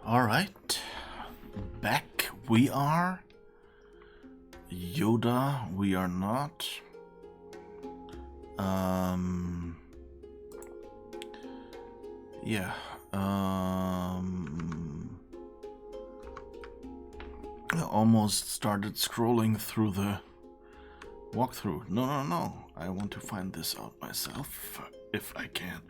Alright, back we are. Yoda, we are not. Yeah, I almost started scrolling through the walkthrough. No, I want to find this out myself, if I can.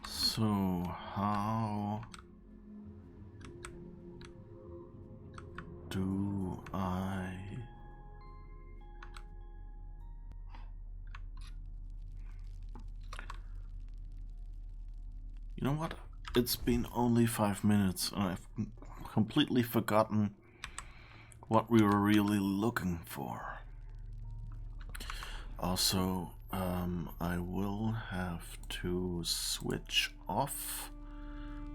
So, how do I... You know what? It's been only 5 minutes and I've completely forgotten what we were really looking for. Also, I will have to switch off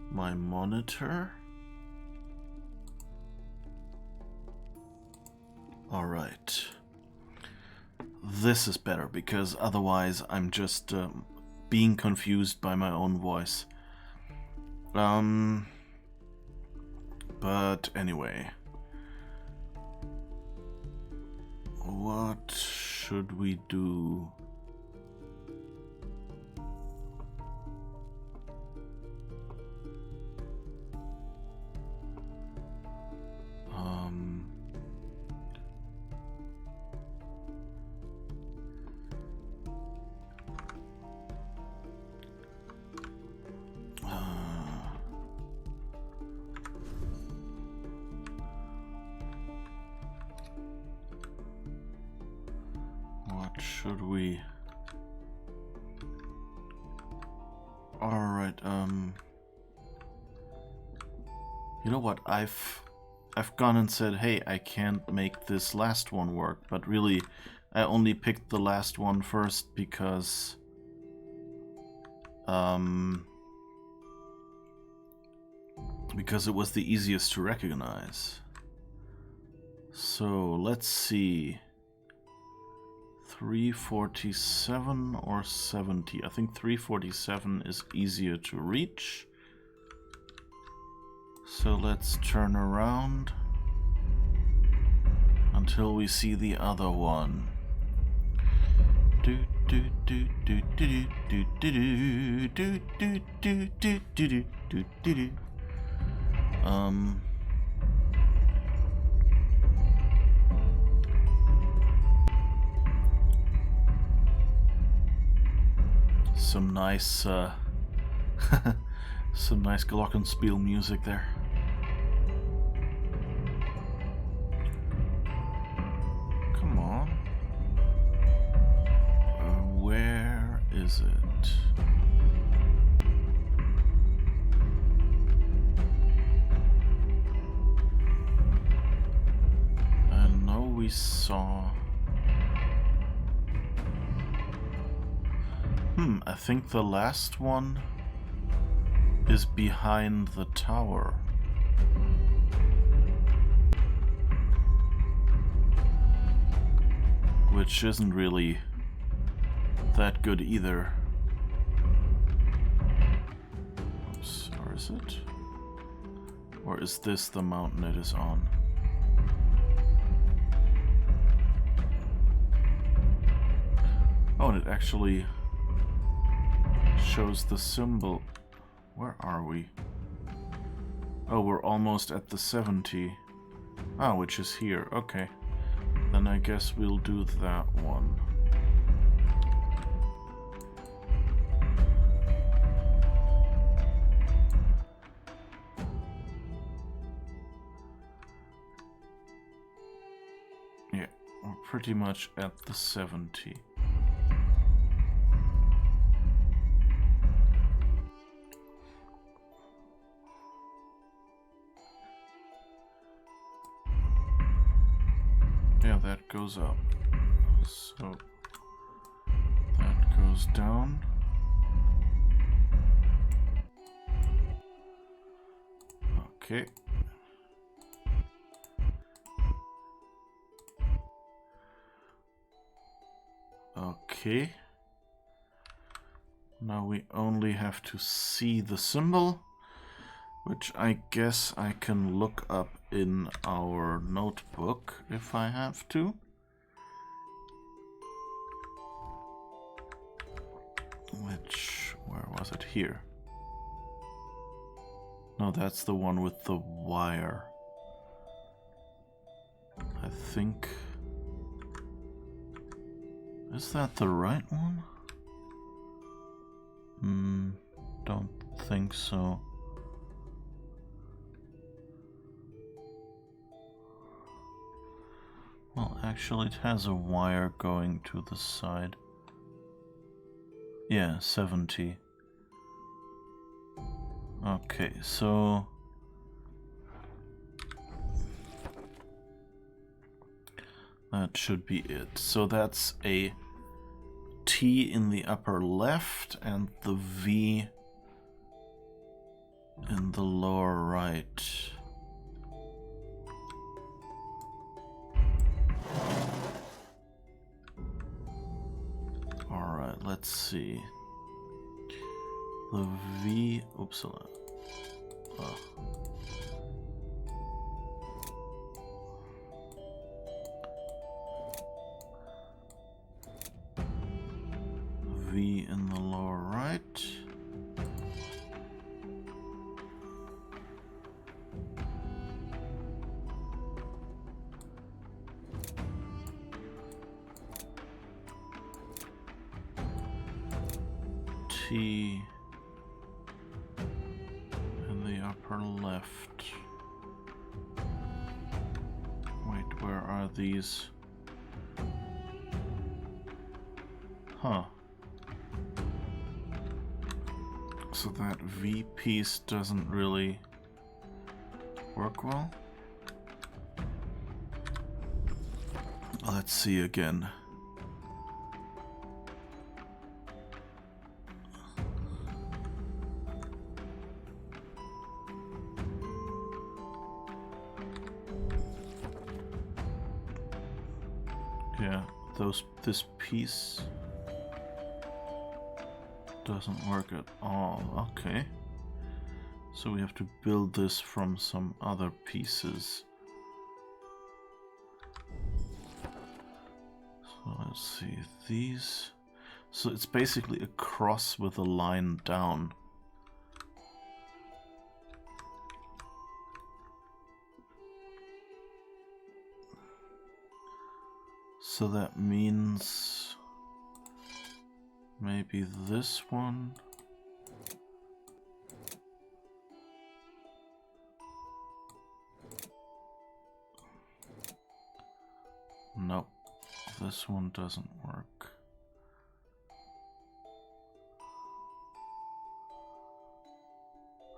my monitor. Alright. This is better, because otherwise I'm just being confused by my own voice. But anyway. What should we do? What should we... Alright, you know what, I've gone and said, hey, I can't make this last one work, but really, I only picked the last one first because... because it was the easiest to recognize. So, let's see... 347 or 70? I think 347 is easier to reach. So let's turn around until we see the other one. Some nice, some nice glockenspiel music there. Come on. Where is it? I know we saw... I think the last one is behind the tower. Which isn't really that good either. Oops, or is it? Or is this the mountain it is on? Oh, and it actually shows the symbol. Where are we? Oh, we're almost at the 70. Ah, which is here. Okay. Then I guess we'll do that one. Yeah, we're pretty much at the 70. Yeah, that goes up. So that goes down. Okay. Okay. Now we only have to see the symbol, which I guess I can look up in our notebook if I have to. Where was it? Here. No, that's the one with the wire. I think... Is that the right one? Don't think so. Well, actually it has a wire going to the side. Yeah, 70. Okay, so... that should be it. So that's a T in the upper left and the V in the lower right. Alright, let's see. The V... Upsala. Oh. V in the lower right. T in the upper left. Wait, where are these? Huh. So that V piece doesn't really work well. Let's see again. Yeah, this piece doesn't work at all. Okay. So we have to build this from some other pieces. So let's see, these... So it's basically a cross with a line down. So that means maybe this one. Nope, this one doesn't work.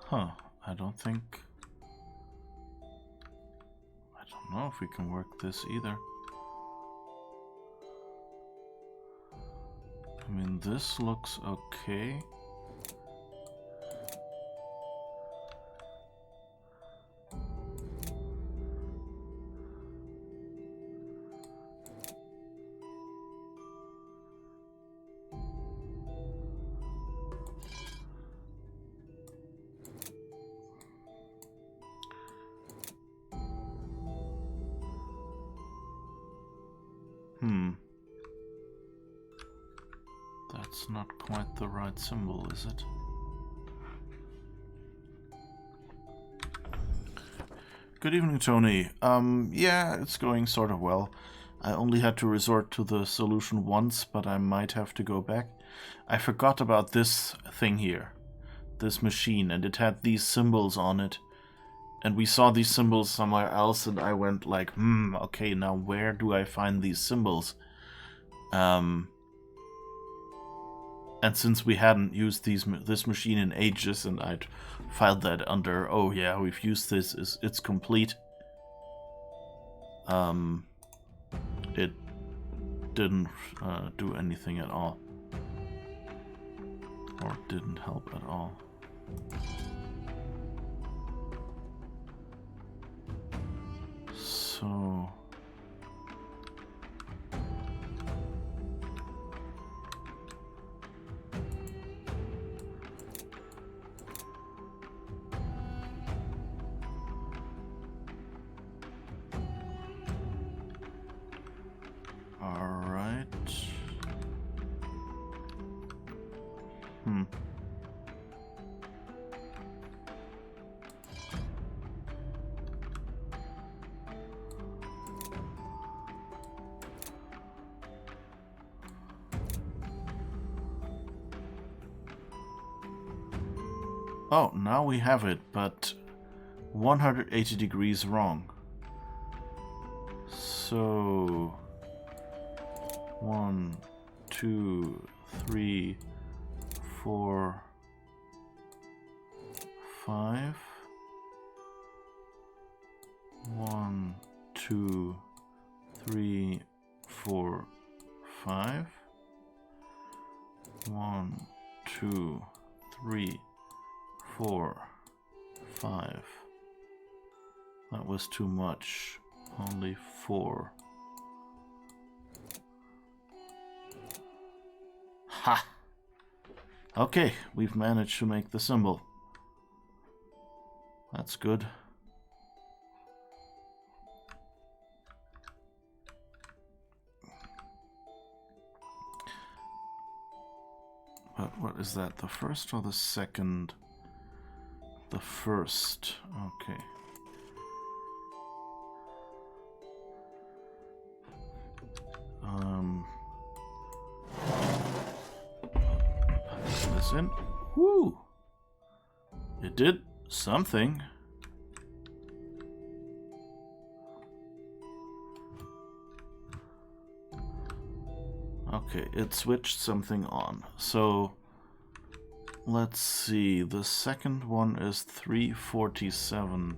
Huh, I don't know if we can work this either. I mean, this looks okay. That's not quite the right symbol, is it? Good evening, Tony. Yeah, it's going sort of well. I only had to resort to the solution once, but I might have to go back. I forgot about this thing here. This machine, and it had these symbols on it. And we saw these symbols somewhere else, and I went like, okay, now where do I find these symbols? And since we hadn't used this machine in ages, and I'd filed that under, oh yeah, we've used this, it's complete. It didn't do anything at all. Or didn't help at all. So... Oh, now we have it, but 180 degrees wrong. So 1, 2, 3, 4, 5. 1, 2, 3, 4, 5. 1, 2, 3, 4, 5. That was too much. Only 4. Ha! Okay, we've managed to make the symbol. That's good. But what is that? The first or the second? The first. Okay. Put this in. Woo! It did something. Okay, it switched something on. So let's see. The second one is 347.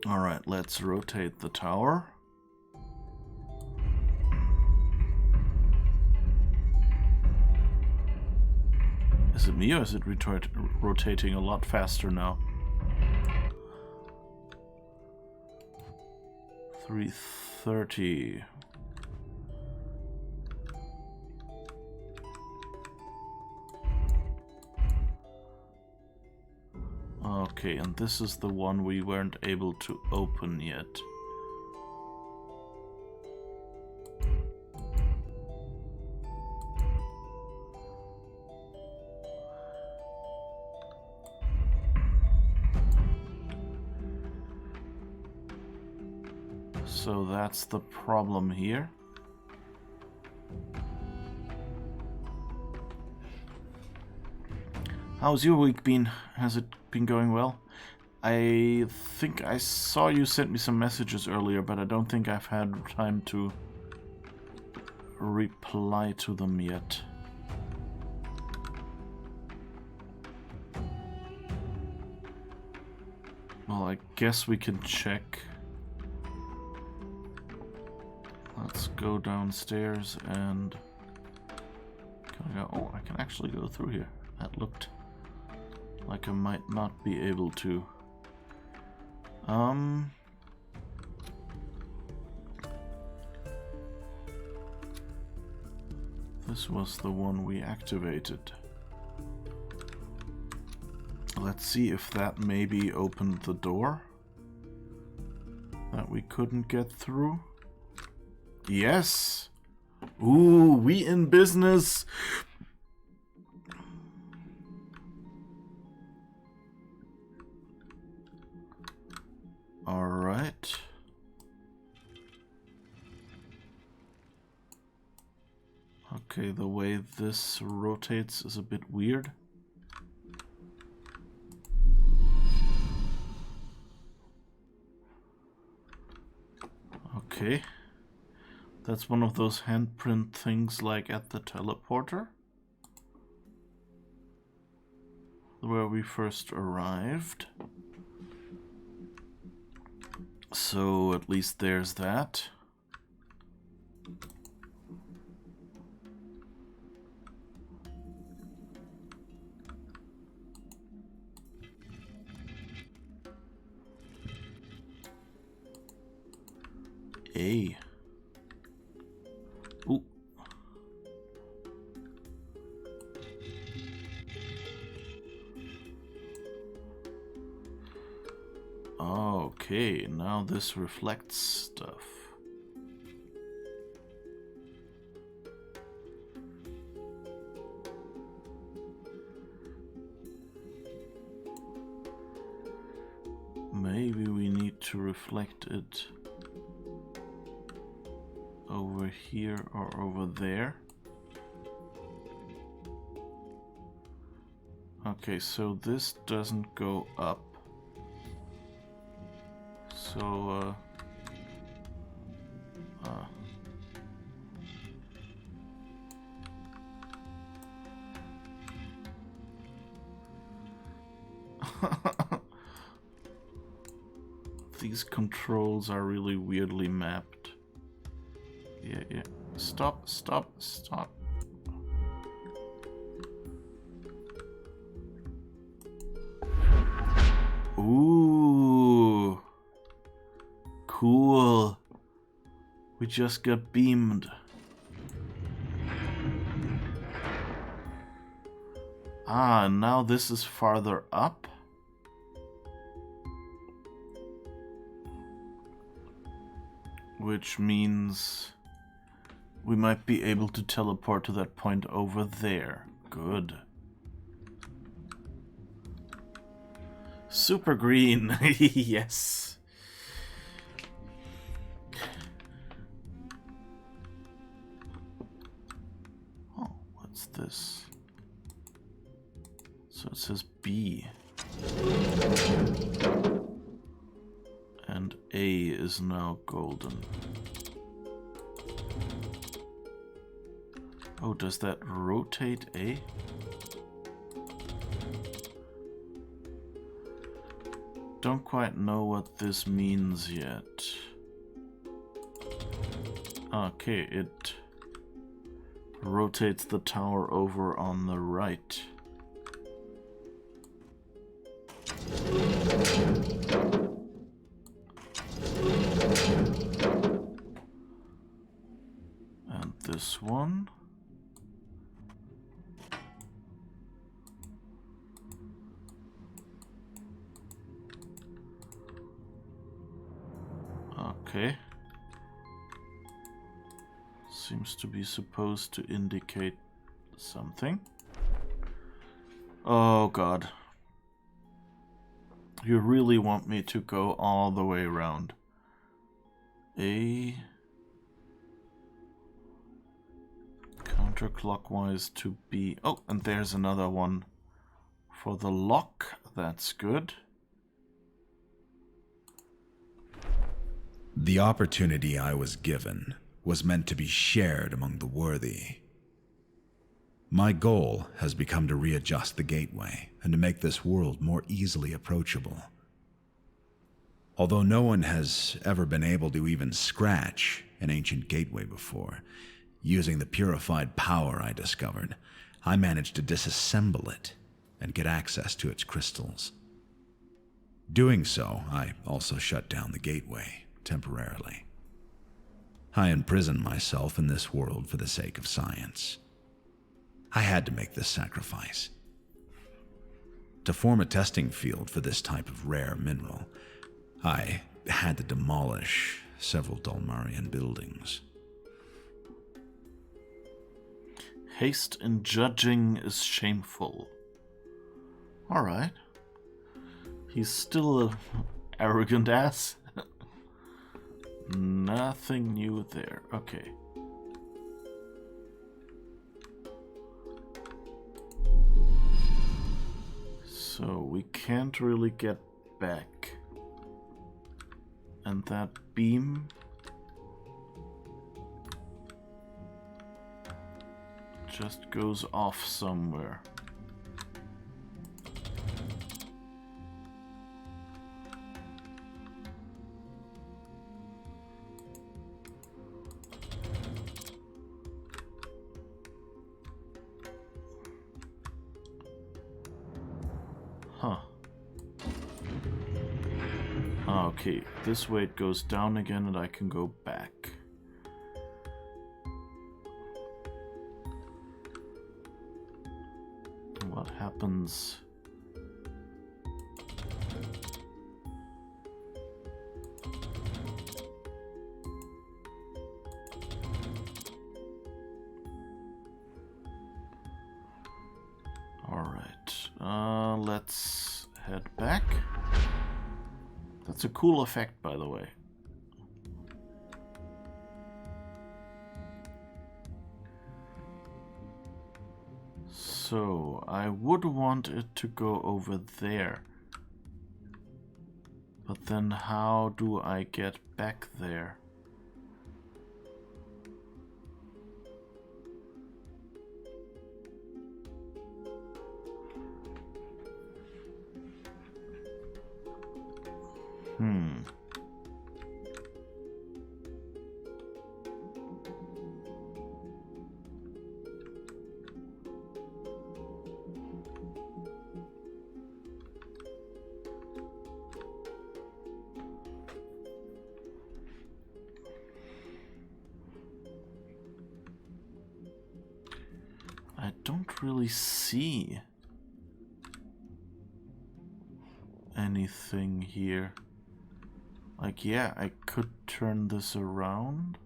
All right, let's rotate the tower. Is it me or is it rotating a lot faster now? 330. Okay, and this is the one we weren't able to open yet. So that's the problem here. How's your week been? Has it been going well? I think I saw you sent me some messages earlier, but I don't think I've had time to reply to them yet. Well, I guess we can check. Let's go downstairs and... Can I go? Oh, I can actually go through here. That looked like I might not be able to. This was the one we activated. Let's see if that maybe opened the door that we couldn't get through. Yes! Ooh, we in business! Alright. Okay, the way this rotates is a bit weird. Okay. That's one of those handprint things like at the teleporter, where we first arrived. So at least there's that. A. Ooh. Okay, now this reflects stuff. Maybe we need to reflect it over here or over there. Okay, so this doesn't go up. So, these controls are really weirdly mapped. Yeah, yeah. Stop, stop, stop. Ooh. Cool. We just got beamed. Ah, now this is farther up. Which means we might be able to teleport to that point over there. Good. Super green. Yes. Oh, what's this? So it says B. And A is now golden. Oh, does that rotate A? Don't quite know what this means yet. Okay, it rotates the tower over on the right. And this one. Okay. Seems to be supposed to indicate something. Oh god. You really want me to go all the way around. A counterclockwise to B. Oh, and there's another one for the lock. That's good. The opportunity I was given was meant to be shared among the worthy. My goal has become to readjust the gateway and to make this world more easily approachable. Although no one has ever been able to even scratch an ancient gateway before, using the purified power I discovered, I managed to disassemble it and get access to its crystals. Doing so, I also shut down the gateway temporarily. I imprisoned myself in this world for the sake of science. I had to make this sacrifice. To form a testing field for this type of rare mineral, I had to demolish several Dulmarian buildings. Haste in judging is shameful. Alright. He's still an arrogant ass. Nothing new there. Okay. So we can't really get back. And that beam just goes off somewhere. Huh. Okay, this way it goes down again and I can go back. What happens? Alright, let's head back. That's a cool effect, by the way. So, I would want it to go over there. But then how do I get back there? I don't really see anything here. Like, yeah, I could turn this around.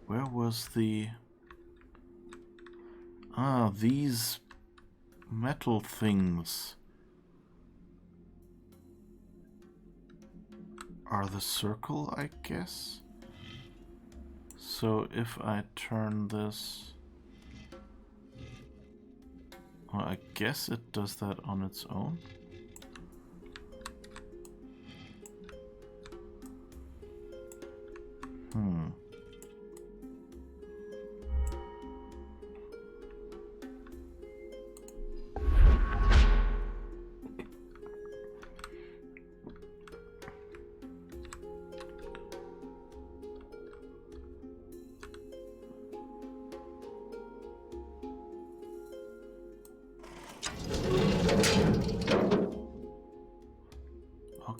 Where was the... Ah, these metal things are the circle, I guess? So if I turn this... Well, I guess it does that on its own.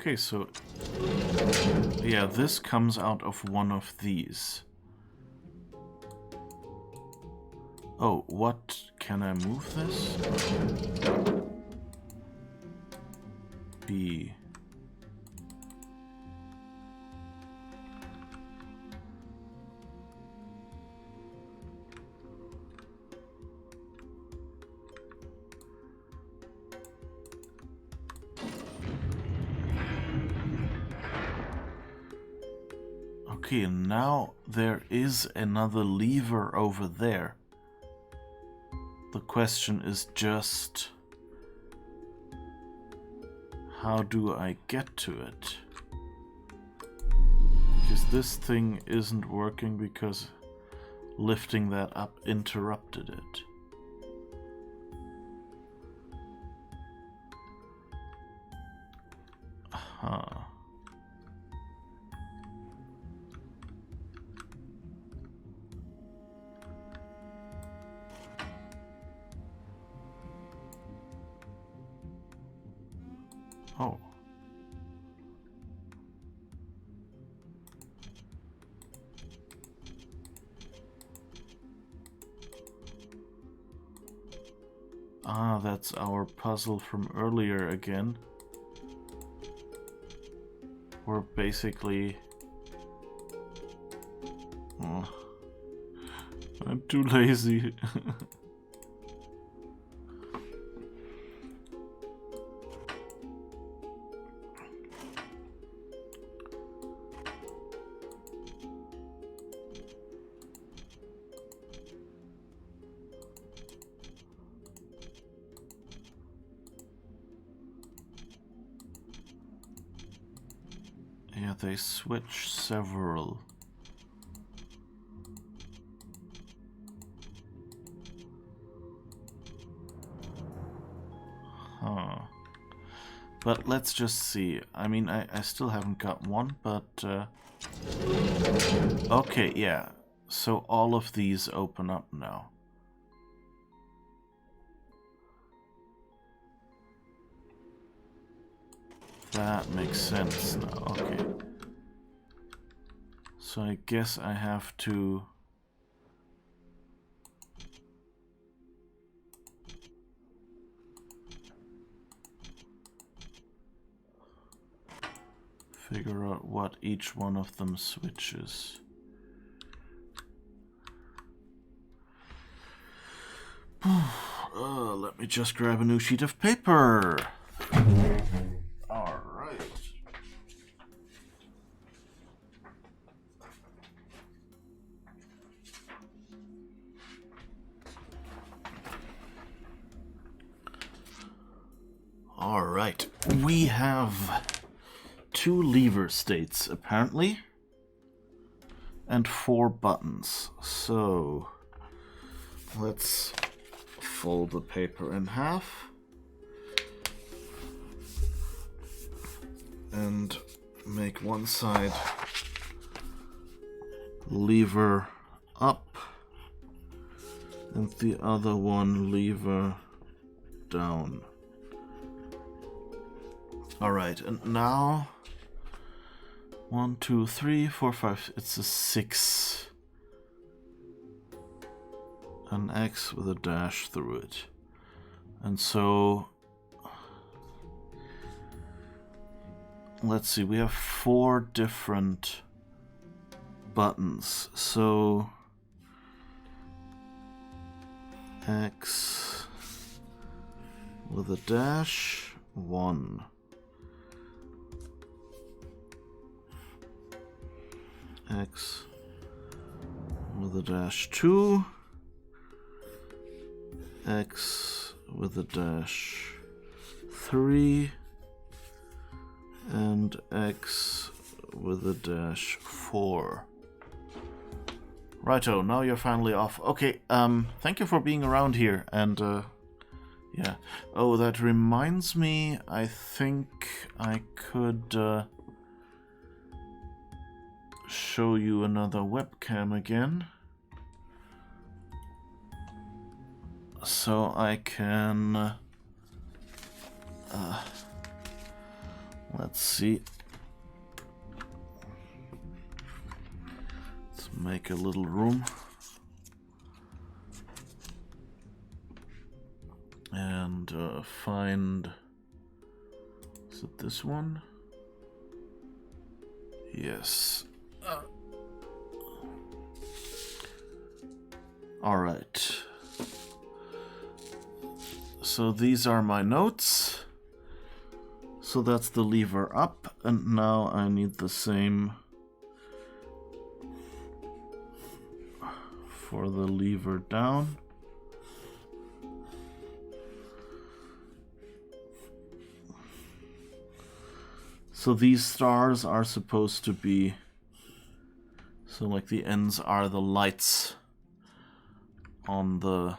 Okay, so... Yeah, this comes out of one of these. Oh, what? Can I move this? B. Okay, now there is another lever over there. The question is just... how do I get to it? Because this thing isn't working because lifting that up interrupted it. Huh. Oh. Ah, that's our puzzle from earlier again. We're basically... Oh. I'm too lazy. Yeah, they switch several. Huh. But let's just see. I mean, I still haven't got one, but... okay, yeah. So all of these open up now. That makes sense now, okay. So I guess I have to... figure out what each one of them switches. Let me just grab a new sheet of paper. All right. All right. We have 2 lever states, apparently, and 4 buttons. So let's fold the paper in half and make one side lever up and the other one lever down. All right, and now 1, 2, 3, 4, 5. It's a 6. An X with a dash through it. And so let's see, we have 4 different buttons. So X with a dash 1. X with a dash 2. X with a dash 3. And X with a dash 4. Righto, now you're finally off. Okay, thank you for being around here, and, yeah. Oh, that reminds me, I think I could, show you another webcam again. So I can, let's see. Let's make a little room. And find, is it this one? Yes. All right. So these are my notes. So that's the lever up, and now I need the same for the lever down. So these stars are supposed to be, so like the ends are the lights on the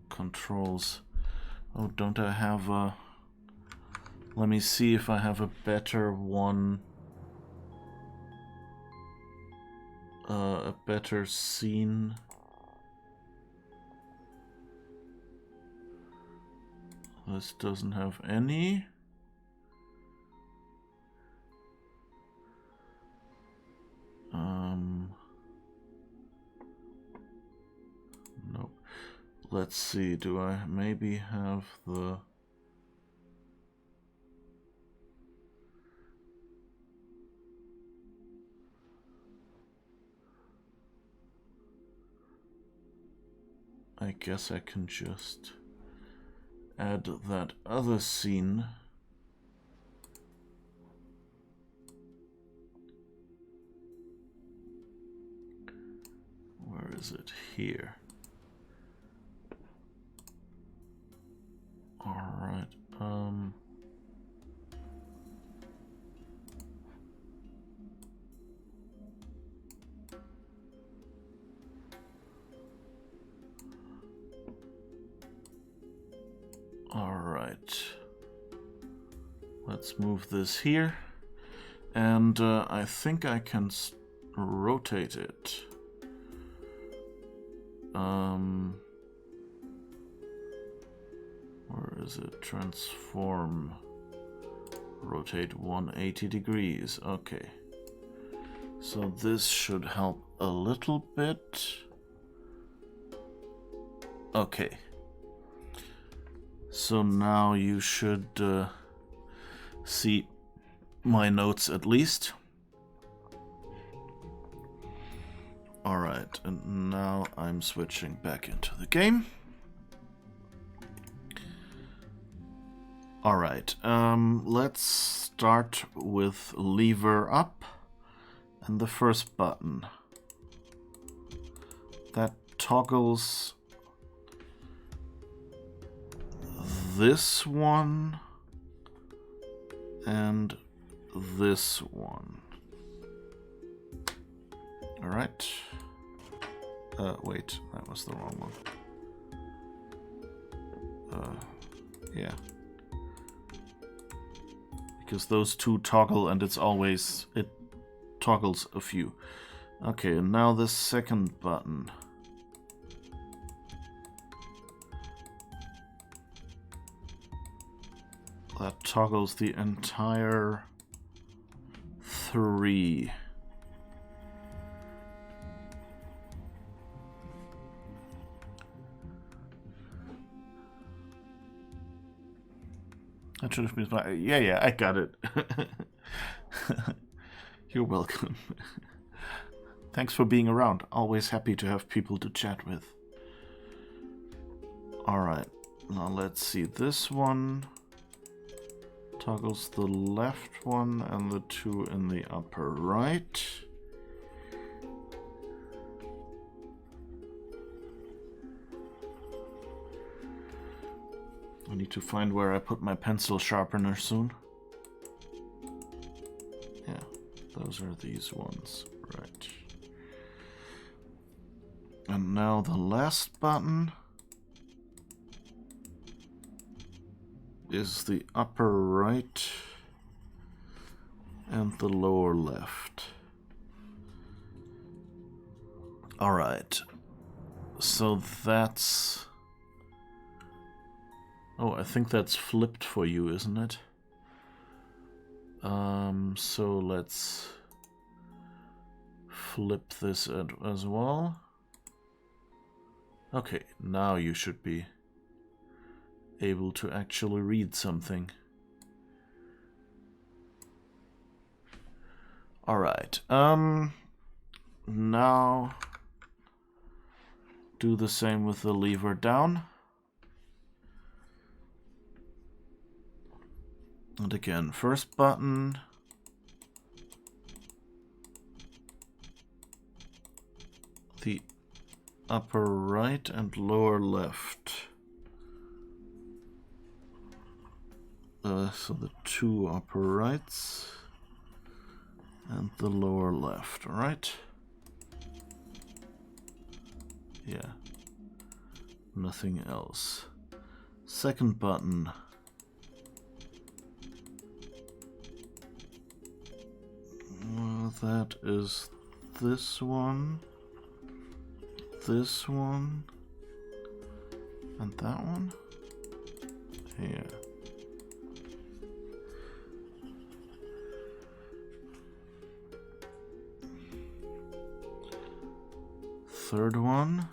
controls. Oh, don't I have a... Let me see if I have a better one. A better scene. This doesn't have any. Nope. Let's see, do I maybe have the... I guess I can just add that other scene. Where is it? Here. Alright, Alright. Let's move this here. And I think I can rotate it. Where is it? Transform. Rotate 180 degrees. Okay. So this should help a little bit. Okay. So now you should see my notes at least. Alright, and now I'm switching back into the game. Alright, let's start with lever up and the first button. That toggles this one and this one. Alright. Wait, that was the wrong one. Yeah. Because those two toggle and it toggles a few. Okay, and now the second button. That toggles the entire 3. That should have been fine. Yeah, I got it. You're welcome. Thanks for being around. Always happy to have people to chat with. Alright, now let's see. This one toggles the left one and the 2 in the upper right. I need to find where I put my pencil sharpener soon. Yeah, those are these ones, right. And now the last button is the upper right and the lower left. Alright, so that's... Oh, I think that's flipped for you, isn't it? So let's flip this as well. Okay, now you should be able to actually read something. Alright, now do the same with the lever down. And again, first button. The upper right and lower left. So the 2 upper rights and the lower left, right? Yeah. Nothing else. Second button. That is this one, and that one. Yeah. Third one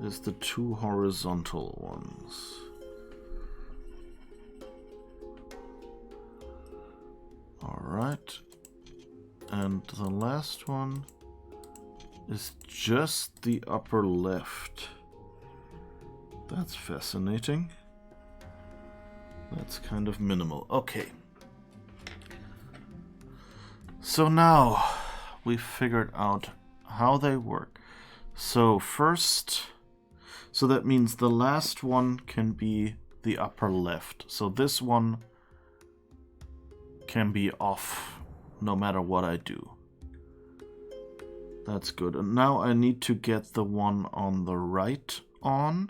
is the 2 horizontal ones. Alright. And the last one is just the upper left. That's fascinating. That's kind of minimal. Okay. So now we've figured out how they work. So first, so that means the last one can be the upper left. So this one can be off no matter what I do. That's good. And now I need to get the one on the right on.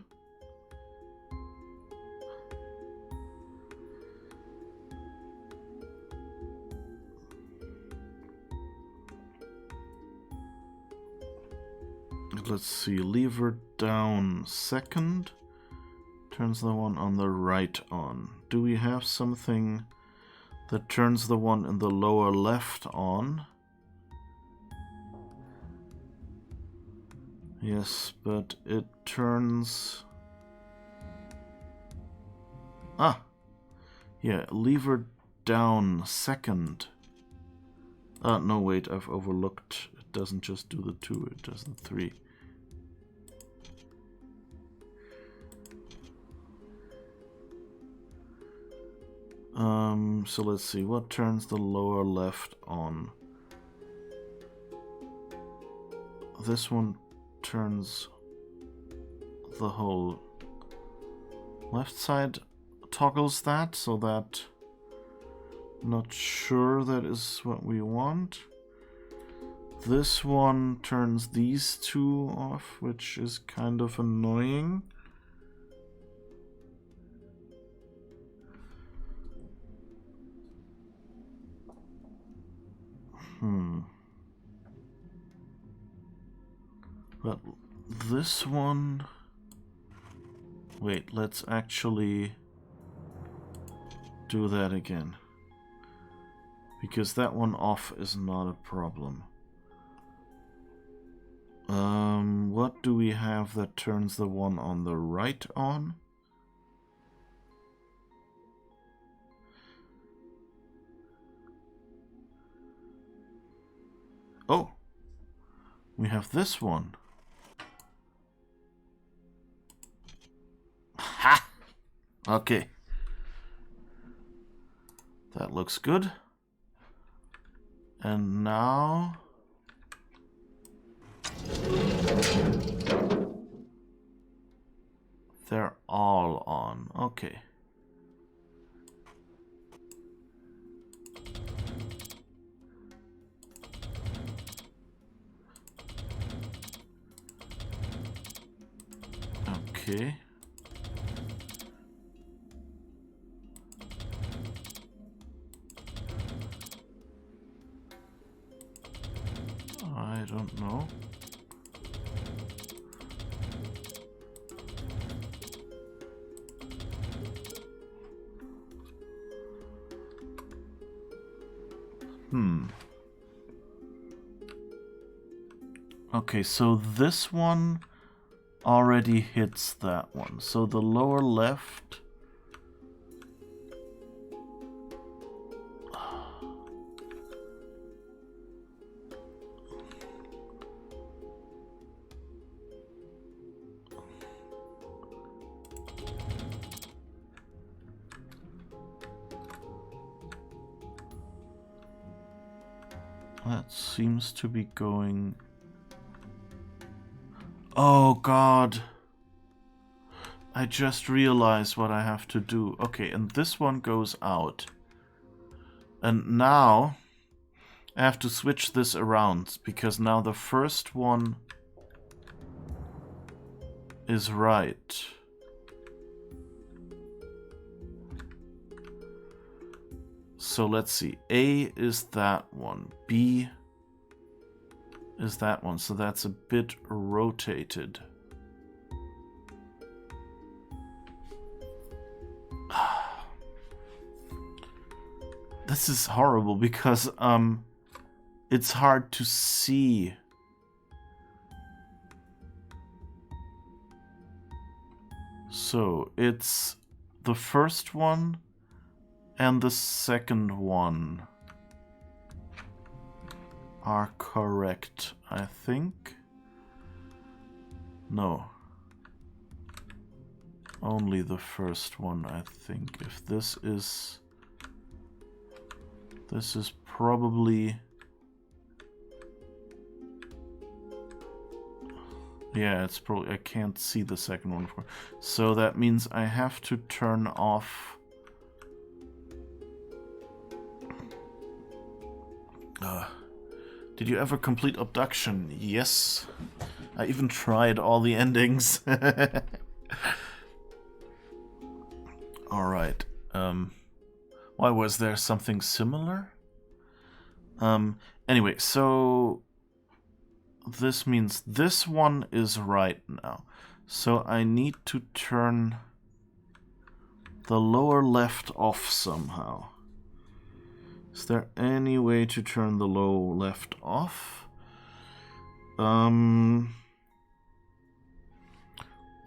let's see, lever down second turns the one on the right on. Do we have something that turns the one in the lower left on? Yes, but it turns... Ah! Yeah, lever down second. No, wait, I've overlooked. It doesn't just do the 2, it does the 3. So let's see, what turns the lower left on? This one turns the whole left side, toggles that, so that... Not sure that is what we want. This one turns these 2 off, which is kind of annoying. But this one... Wait, let's actually do that again. Because that one off is not a problem. What do we have that turns the one on the right on? Oh! We have this one. Ha! Okay. That looks good. And now... They're all on. Okay. Okay. I don't know. Okay, so this one already hits that one. So the lower left... That seems to be going... Oh god! I just realized what I have to do. Okay, and this one goes out. And now I have to switch this around, because now the first one is right. So let's see. A is that one. B is that one. So that's a bit rotated. This is horrible because it's hard to see. So it's the first one and the second one are correct, I think. No. Only the first one, I think. If this is probably... Yeah, it's probably... I can't see the second one. So that means I have to turn off... Did you ever complete Abduction? Yes. I even tried all the endings. Alright. Why was there something similar? Anyway, so... this means this one is right now. So I need to turn the lower left off somehow. Is there any way to turn the low left off?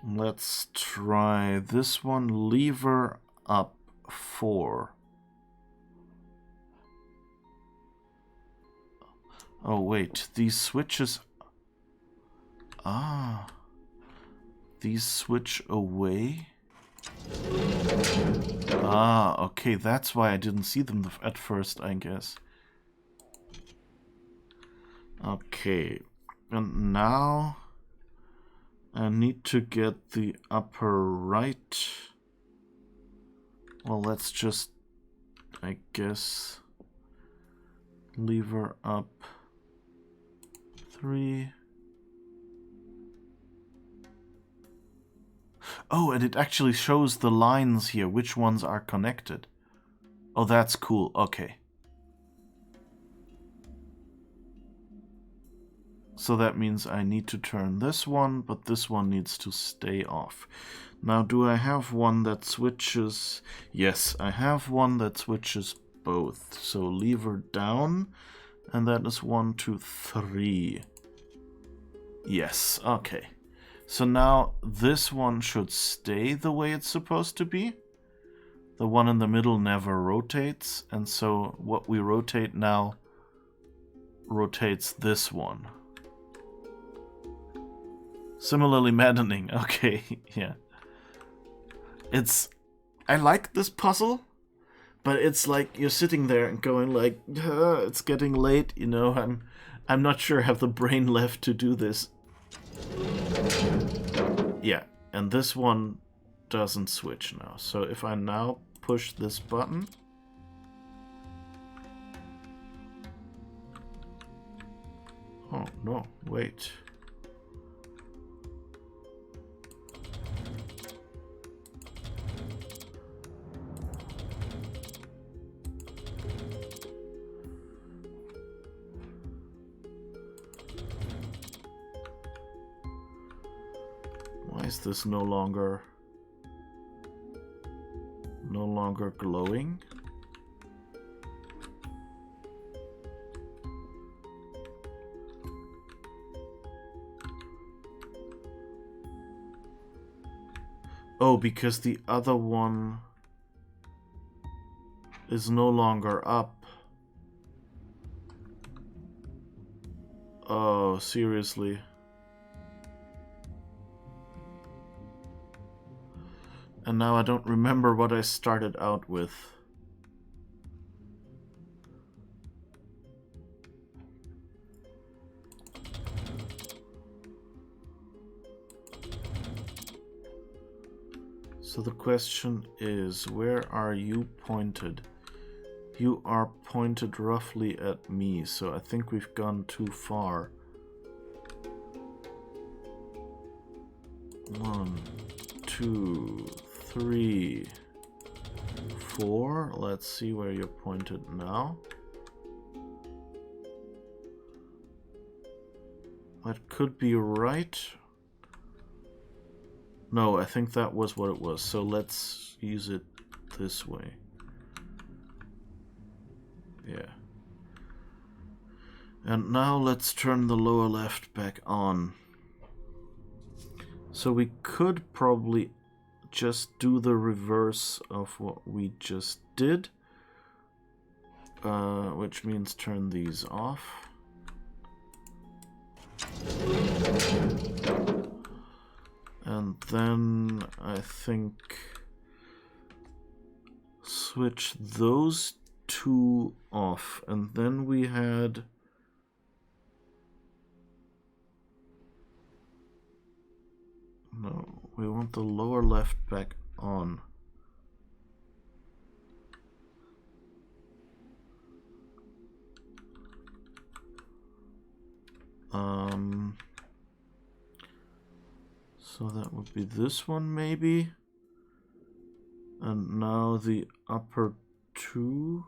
Let's try this one. Lever up 4. Oh wait, these switches... Ah. These switch away? Ah, okay, that's why I didn't see them at first, I guess. Okay, and now I need to get the upper right. Well, let's just, I guess, lever up 3. Oh, and it actually shows the lines here, which ones are connected. Oh, that's cool. Okay. So that means I need to turn this one, but this one needs to stay off. Now, do I have one that switches? Yes, I have one that switches both. So lever down, and that is 1, 2, 3. Yes, okay. So now this one should stay the way it's supposed to be. The one in the middle never rotates, and so what we rotate now rotates this one. Similarly maddening. Okay, yeah. I like this puzzle, but it's like you're sitting there and going like, it's getting late, you know, I'm not sure I have the brain left to do this. Yeah, and this one doesn't switch now. So if I now push this button... Oh, no, wait. Why is this no longer glowing? Oh, because the other one is no longer up. Oh, seriously. And now I don't remember what I started out with. So the question is, where are you pointed? You are pointed roughly at me, so I think we've gone too far. 1, 2, 3, 4. Let's see where you're pointed now. That could be right. No, I think that was what it was. So let's use it this way. Yeah. And now let's turn the lower left back on. So we could probably just do the reverse of what we just did, which means turn these off. And then I think switch those two off, and then we had no, we want the lower left back on. So that would be this one maybe. And now the upper two.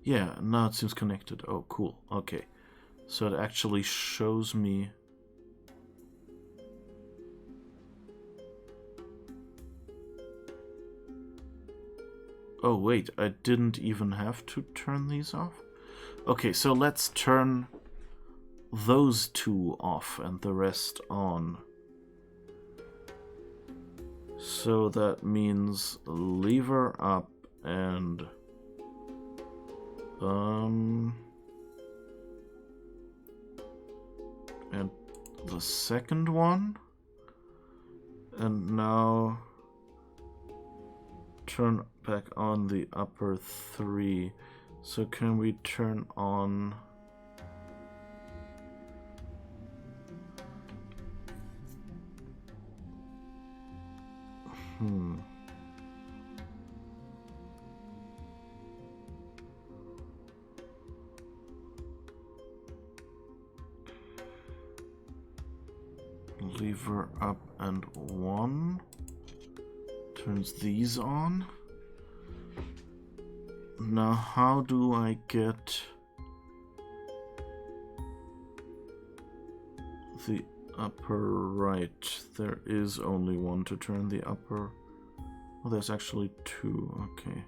Yeah, now it seems connected. Oh, cool. Okay. So it actually shows me... Oh, wait, I didn't even have to turn these off? Okay, so let's turn those two off and the rest on. So that means lever up and... and the second one. And now turn back on the upper three. So can we turn on... Lever up and one. Turns these on. Now how do I get the upper right? There is only one to turn the upper. Oh, there's actually two. Okay.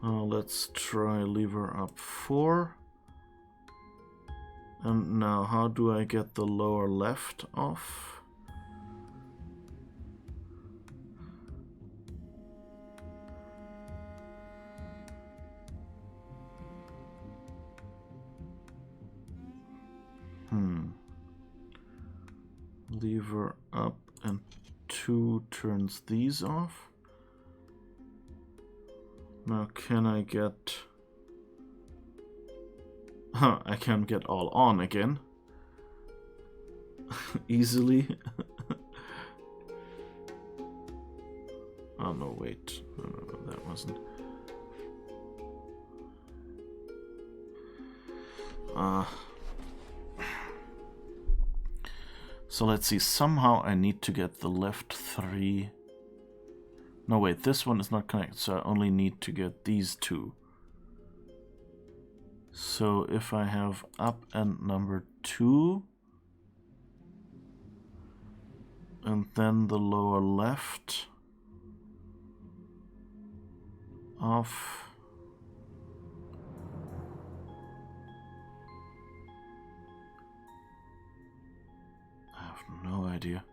Let's try lever up 4. And now how do I get the lower left off? Lever up and 2 turns these off. Now can I get... I can get all on again. Easily. Oh no, wait. No, that wasn't... So let's see, somehow I need to get the left 3. No, wait, this one is not connected, so I only need to get these 2. So if I have up and number 2, and then the lower left off. I have no idea.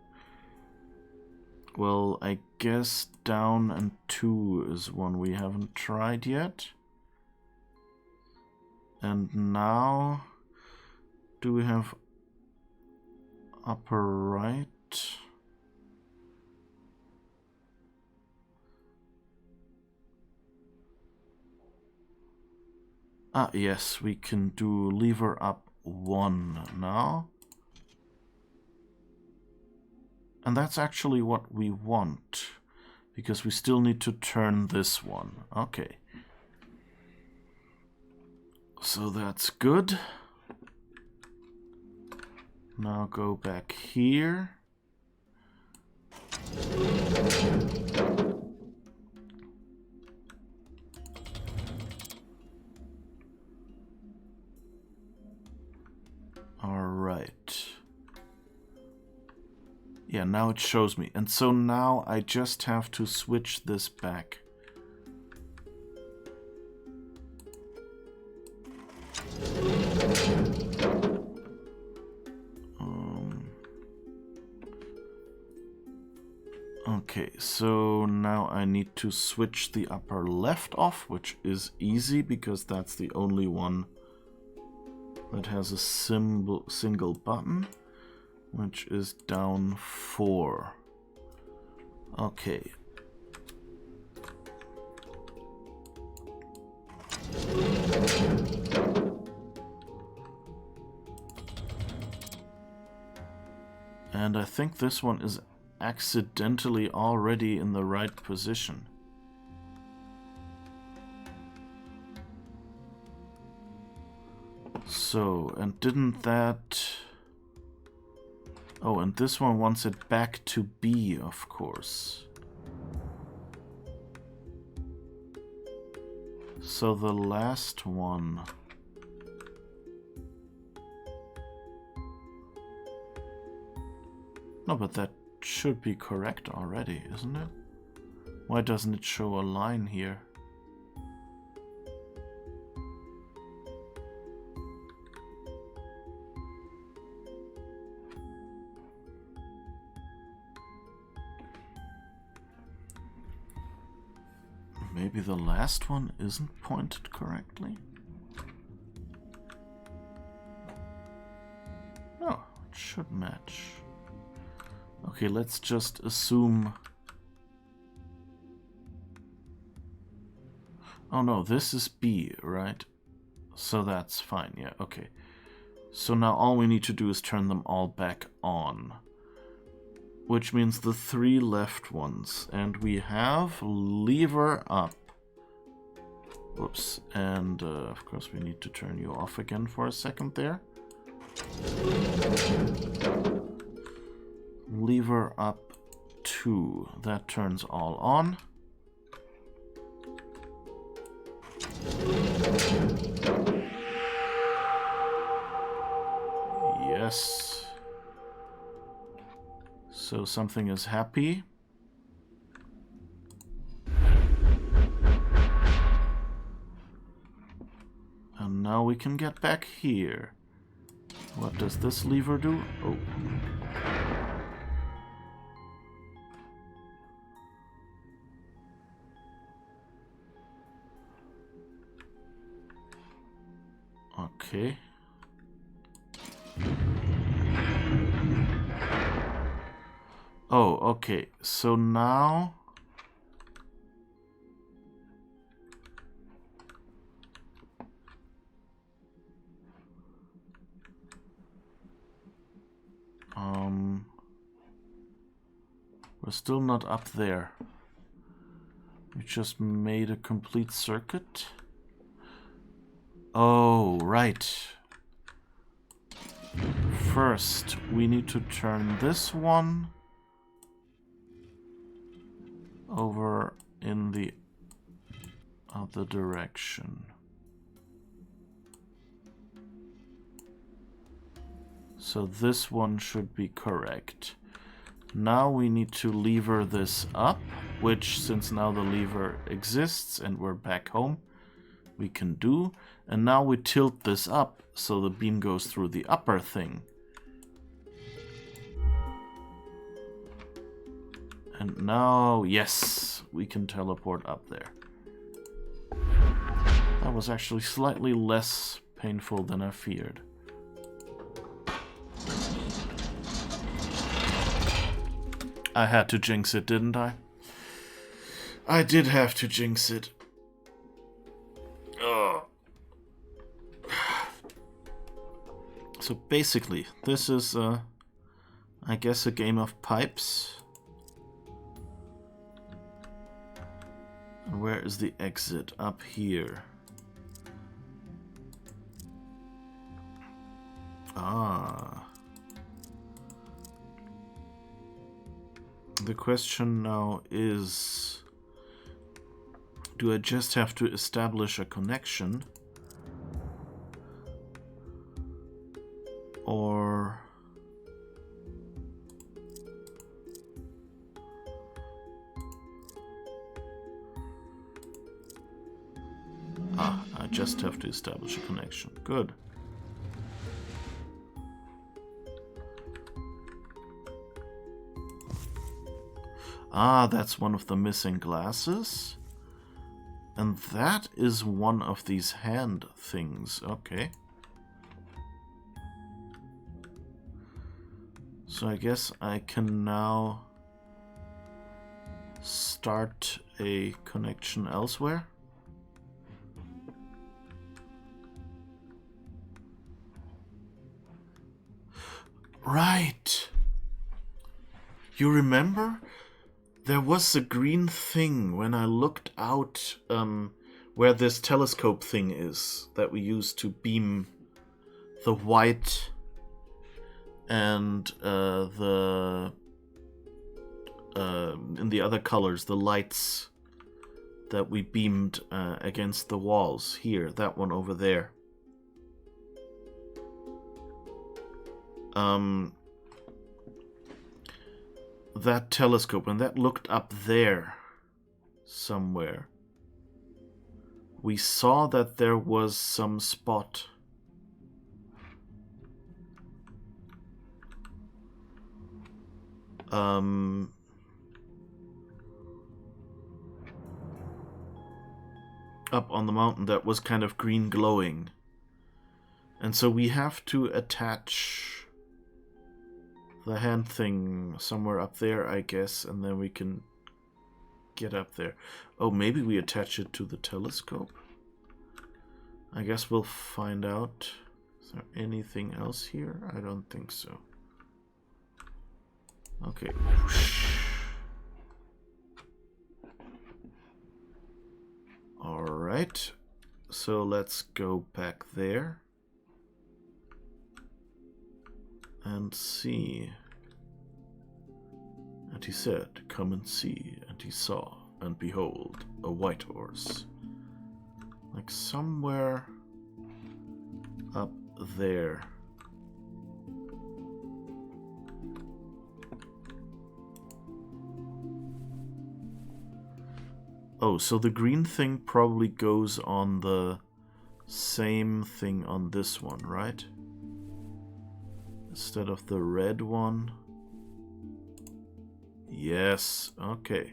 Well, I guess down and 2 is one we haven't tried yet. And now, do we have upper right? Ah, yes, we can do lever up 1 now. And that's actually what we want, because we still need to turn this one. Okay. So that's good. Now go back here. All right. Yeah, now it shows me. And so now I just have to switch this back. Okay, so now I need to switch the upper left off, which is easy because that's the only one that has a single button, which is down 4. Okay. And I think this one is accidentally already in the right position. So, and didn't that... Oh, and this one wants it back to B, of course. So the last one. No, but that should be correct already, isn't it? Why doesn't it show a line here? Maybe the last one isn't pointed correctly? Oh, it should match. Okay, let's just assume... Oh no, this is B, right? So that's fine, yeah, okay. So now all we need to do is turn them all back on. Which means the 3 left ones. And we have lever up. Whoops. And of course we need to turn you off again for a second there. Lever up 2. That turns all on. Yes. So something is happy. And now we can get back here. What does this lever do? Oh. Okay. Oh, okay. So now... we're still not up there. We just made a complete circuit. Oh, right. First, we need to turn this one over in the other direction. So this one should be correct. Now we need to lever this up, which, since now the lever exists and we're back home, we can do. And now we tilt this up so the beam goes through the upper thing. And now, yes, we can teleport up there. That was actually slightly less painful than I feared. I had to jinx it, didn't I? I did have to jinx it. Ugh. So basically, this is, I guess, a game of pipes. And where is the exit? Up here. Ah. The question now is, do I just have to establish a connection? Or... Ah, I just have to establish a connection. Good. Ah, that's one of the missing glasses. And that is one of these hand things. Okay. So I guess I can now start a connection elsewhere. Right. You remember? There was a green thing when I looked out where this telescope thing is that we use to beam the white and in the other colors, the lights that we beamed against the walls. Here, that one over there. That telescope, and that looked up there somewhere. We saw that there was some spot. Up on the mountain that was kind of green glowing. And so we have to attach the hand thing somewhere up there, I guess, and then we can get up there. Oh, maybe we attach it to the telescope? I guess we'll find out. Is there anything else here? I don't think so. Okay. Alright. So let's go back there. And see. And he said, "Come and see." And he saw, and behold, a white horse. Like somewhere up there. Oh, so the green thing probably goes on the same thing on this one, right? Instead of the red one. Yes, okay.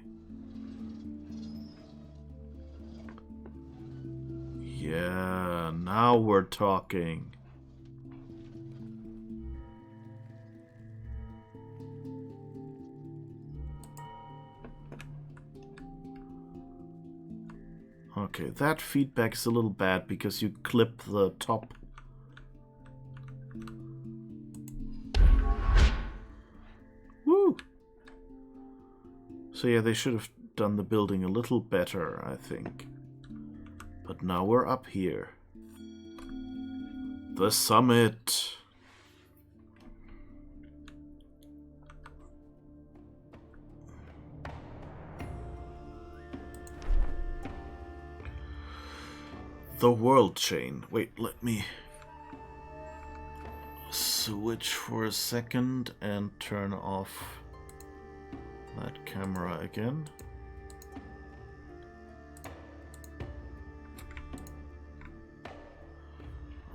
Yeah, now we're talking. Okay, that feedback is a little bad because you clip the top. Woo! So yeah, they should have done the building a little better, I think. But now we're up here. The summit. The world chain. Wait, let me switch for a second and turn off that camera again.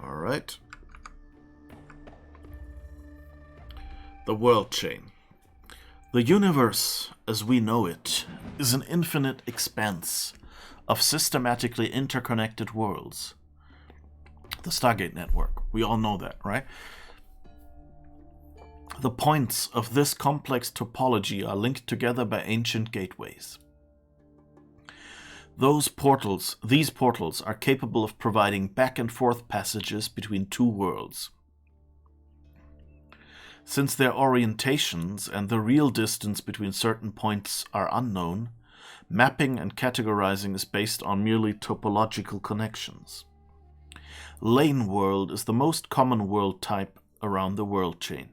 All right. The world chain. The universe, as we know it, is an infinite expanse of systematically interconnected worlds. The Stargate network. We all know that, right? The points of this complex topology are linked together by ancient gateways. These portals are capable of providing back and forth passages between two worlds. Since their orientations and the real distance between certain points are unknown, mapping and categorizing is based on merely topological connections. Lane world is the most common world type around the world chain.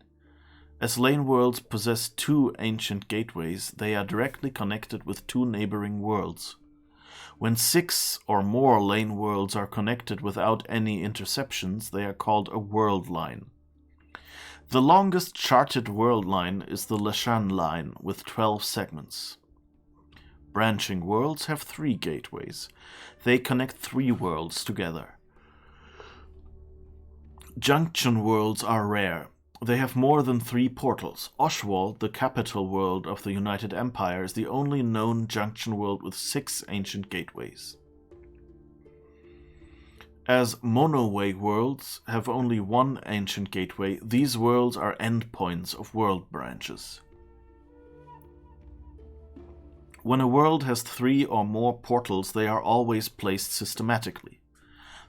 As lane worlds possess two ancient gateways, they are directly connected with two neighboring worlds. When 6 or more lane worlds are connected without any interceptions, they are called a world line. The longest charted world line is the Leshan line with 12 segments. Branching worlds have 3 gateways. They connect 3 worlds together. Junction worlds are rare. They have more than 3 portals. Oshwald, the capital world of the United Empire, is the only known junction world with 6 ancient gateways. As monoway worlds have only 1 ancient gateway, these worlds are endpoints of world branches. When a world has 3 or more portals, they are always placed systematically.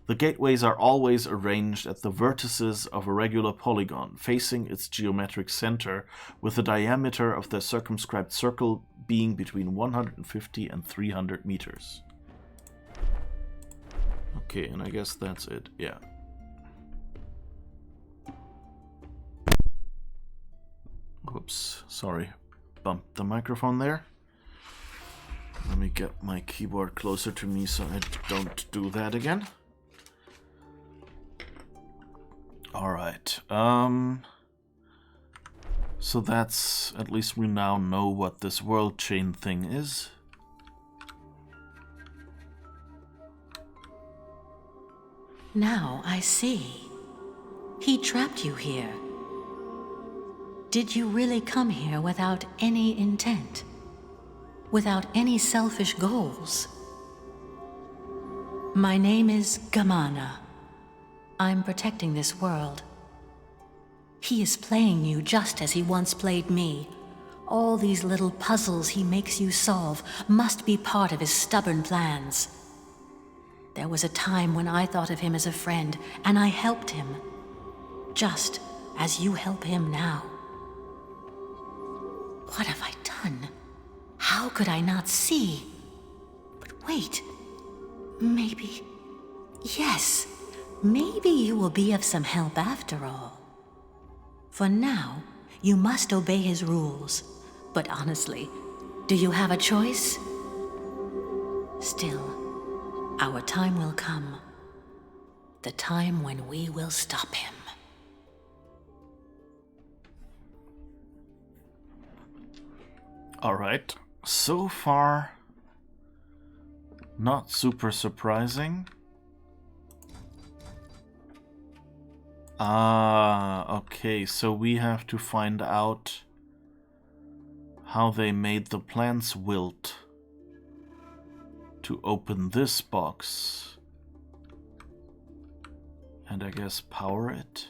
The gateways are always arranged at the vertices of a regular polygon, facing its geometric center, with the diameter of the circumscribed circle being between 150 and 300 meters. Okay, and I guess that's it, yeah. Whoops, sorry. Bumped the microphone there. Let me get my keyboard closer to me so I don't do that again. Alright, so that's, at least we now know what this world chain thing is. Now I see. He trapped you here. Did you really come here without any intent? Without any selfish goals? My name is Gamana. I'm protecting this world. He is playing you just as he once played me. All these little puzzles he makes you solve must be part of his stubborn plans. There was a time when I thought of him as a friend, and I helped him. Just as you help him now. What have I done? How could I not see? But wait, maybe... Yes, maybe you will be of some help after all. For now, you must obey his rules. But honestly, do you have a choice? Still, our time will come. The time when we will stop him. Alright, so far, not super surprising. Okay, so we have to find out how they made the plants wilt to open this box. And I guess power it.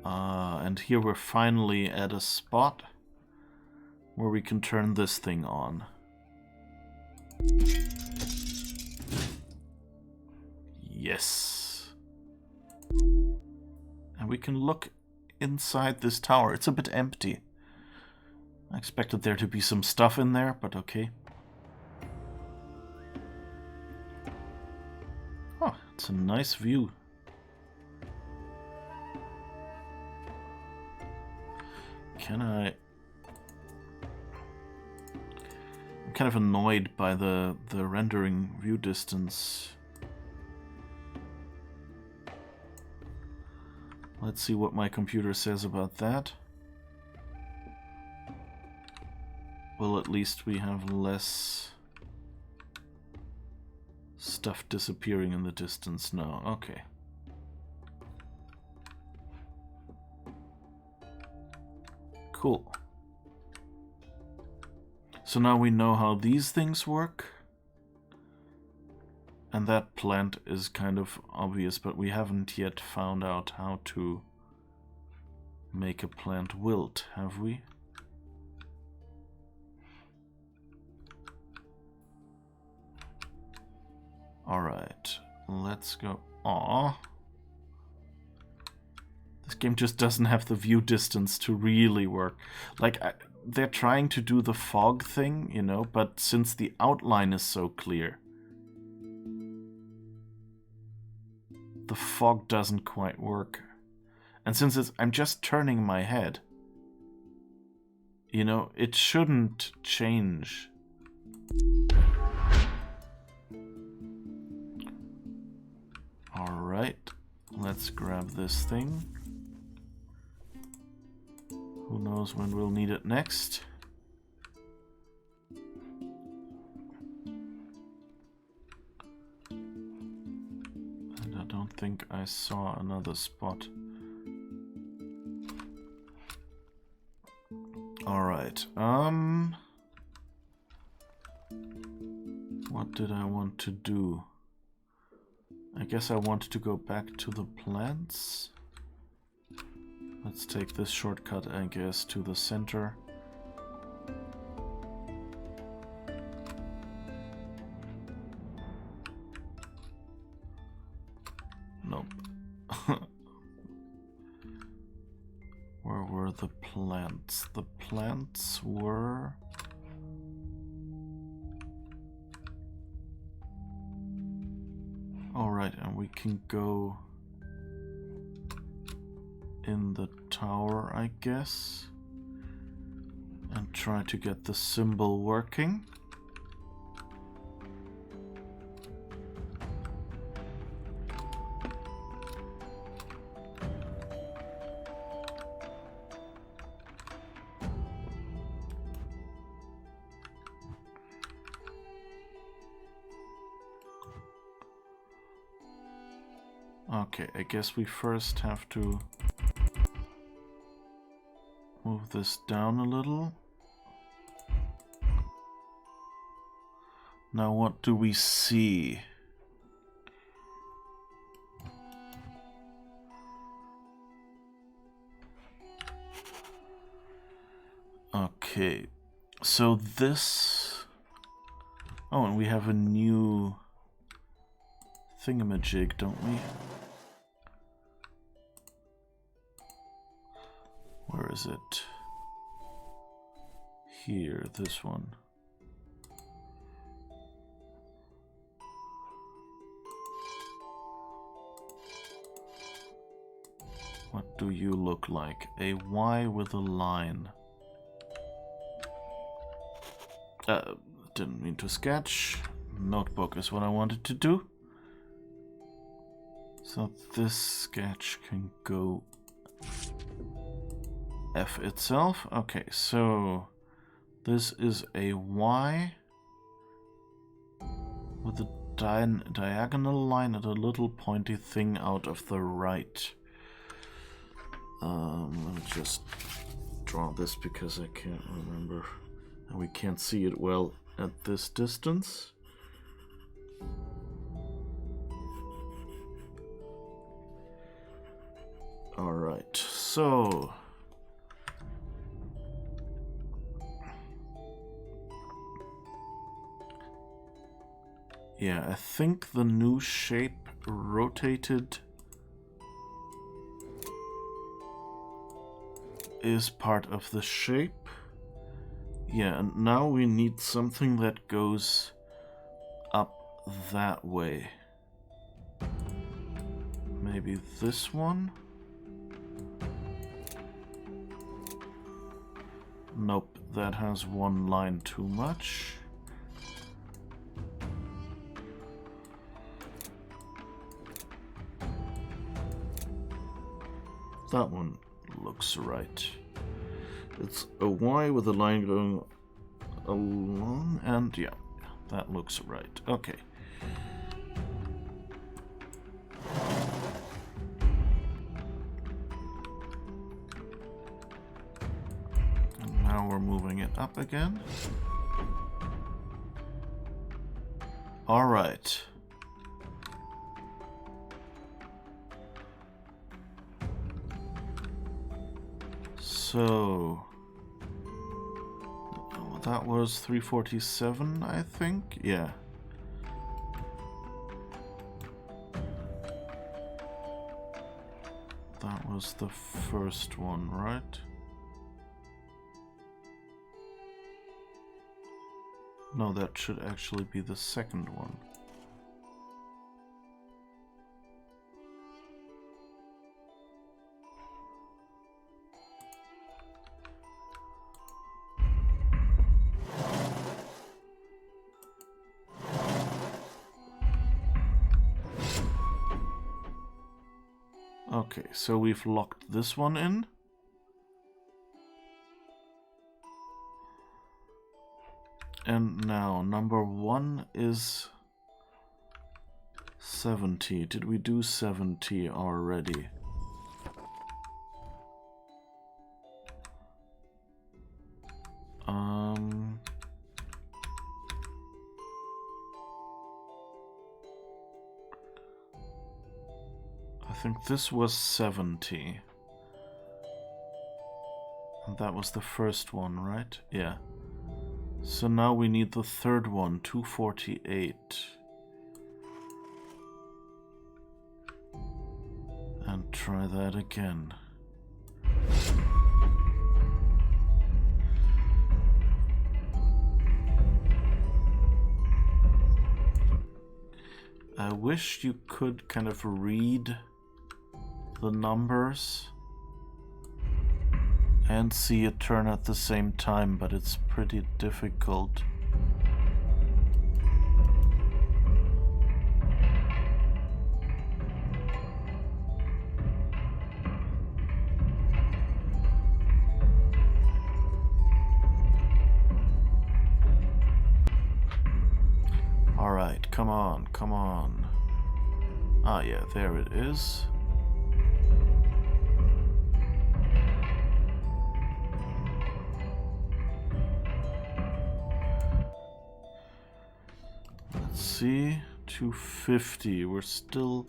And here we're finally at a spot where we can turn this thing on. Yes. And we can look inside this tower. It's a bit empty. I expected there to be some stuff in there, but okay. Oh, it's a nice view. Can I... I'm kind of annoyed by the rendering view distance. Let's see what my computer says about that. Well, at least we have less stuff disappearing in the distance now. Okay. Cool. So now we know how these things work. And that plant is kind of obvious, but we haven't yet found out how to make a plant wilt, have we? Alright, let's go. Aww. This game just doesn't have the view distance to really work. Like, they're trying to do the fog thing, you know, but since the outline is so clear, the fog doesn't quite work. And since I'm just turning my head, you know, it shouldn't change. Alright, let's grab this thing. Who knows when we'll need it next? And I don't think I saw another spot. Alright, what did I want to do? I guess I wanted to go back to the plants. Let's take this shortcut, I guess, to the center. Nope. Where were the plants? The plants were... Alright, and we can go in the tower, I guess. and try to get the symbol working. Okay, I guess we first have to move this down a little. Now what do we see? Okay, so this... Oh, and we have a new thingamajig, don't we? Where is it? Here, this one. What do you look like? A Y with a line. Didn't mean to sketch. Notebook is what I wanted to do. So this sketch can go F itself. Okay, so this is a Y with a diagonal line and a little pointy thing out of the right. Let me just draw this because I can't remember. And we can't see it well at this distance. Alright, so... Yeah, I think the new shape rotated is part of the shape. Yeah, and now we need something that goes up that way. Maybe this one? Nope, that has one line too much. That one looks right. It's a Y with a line going along, and yeah, that looks right. Okay. And now we're moving it up again. All right. So, that was 347, I think? Yeah. That was the first one, right? No, that should actually be the second one. Okay, so we've locked this one in. And now number 1 is 70. Did we do 70 already? I think this was 70. And that was the first one, right? Yeah. So now we need the third one, 248. And try that again. I wish you could kind of read the numbers and see it turn at the same time, but it's pretty difficult. Alright, come on, come on. Ah, yeah, there it is. Let's see, 250. We're still...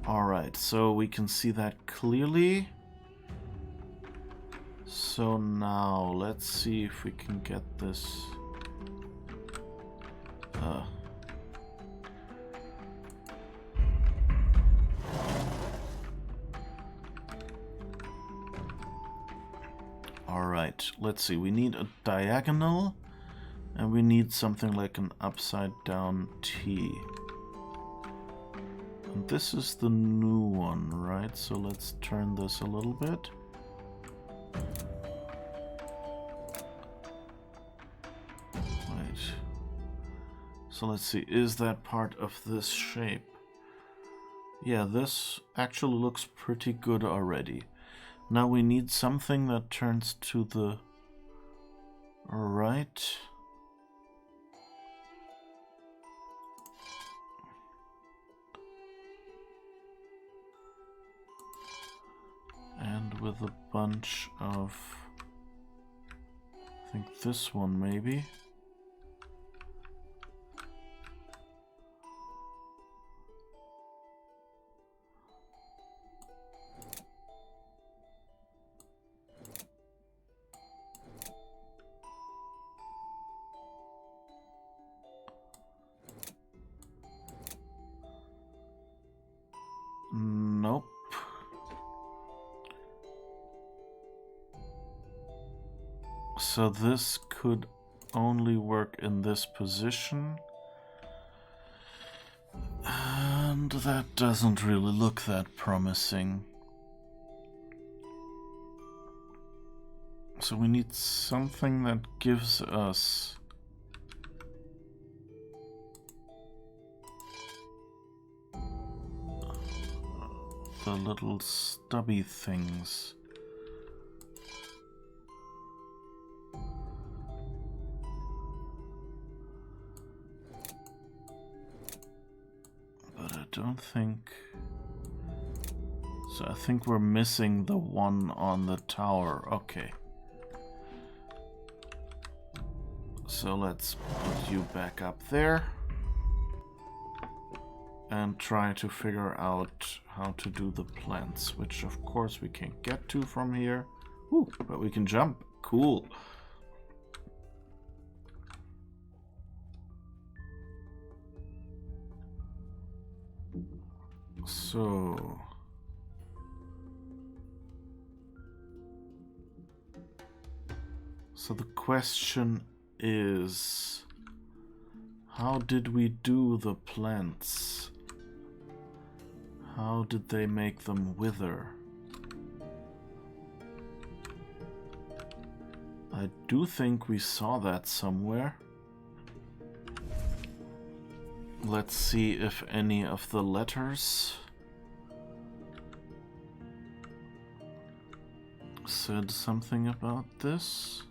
Alright, so we can see that clearly. So now, let's see if we can get this... Alright, let's see. We need a diagonal, and we need something like an upside down T. And this is the new one, right? So let's turn this a little bit. Right. So let's see, is that part of this shape? Yeah, this actually looks pretty good already. Now we need something that turns to the right. And with a bunch of, I think this one maybe. Nope. So this could only work in this position. And that doesn't really look that promising. So we need something that gives us the little stubby things. But I don't think... So I think we're missing the one on the tower. Okay. So let's put you back up there. And try to figure out how to do the plants, which of course we can't get to from here. Ooh, but we can jump. Cool. So... So the question is... How did we do the plants? How did they make them wither? I do think we saw that somewhere. Let's see if any of the letters said something about this.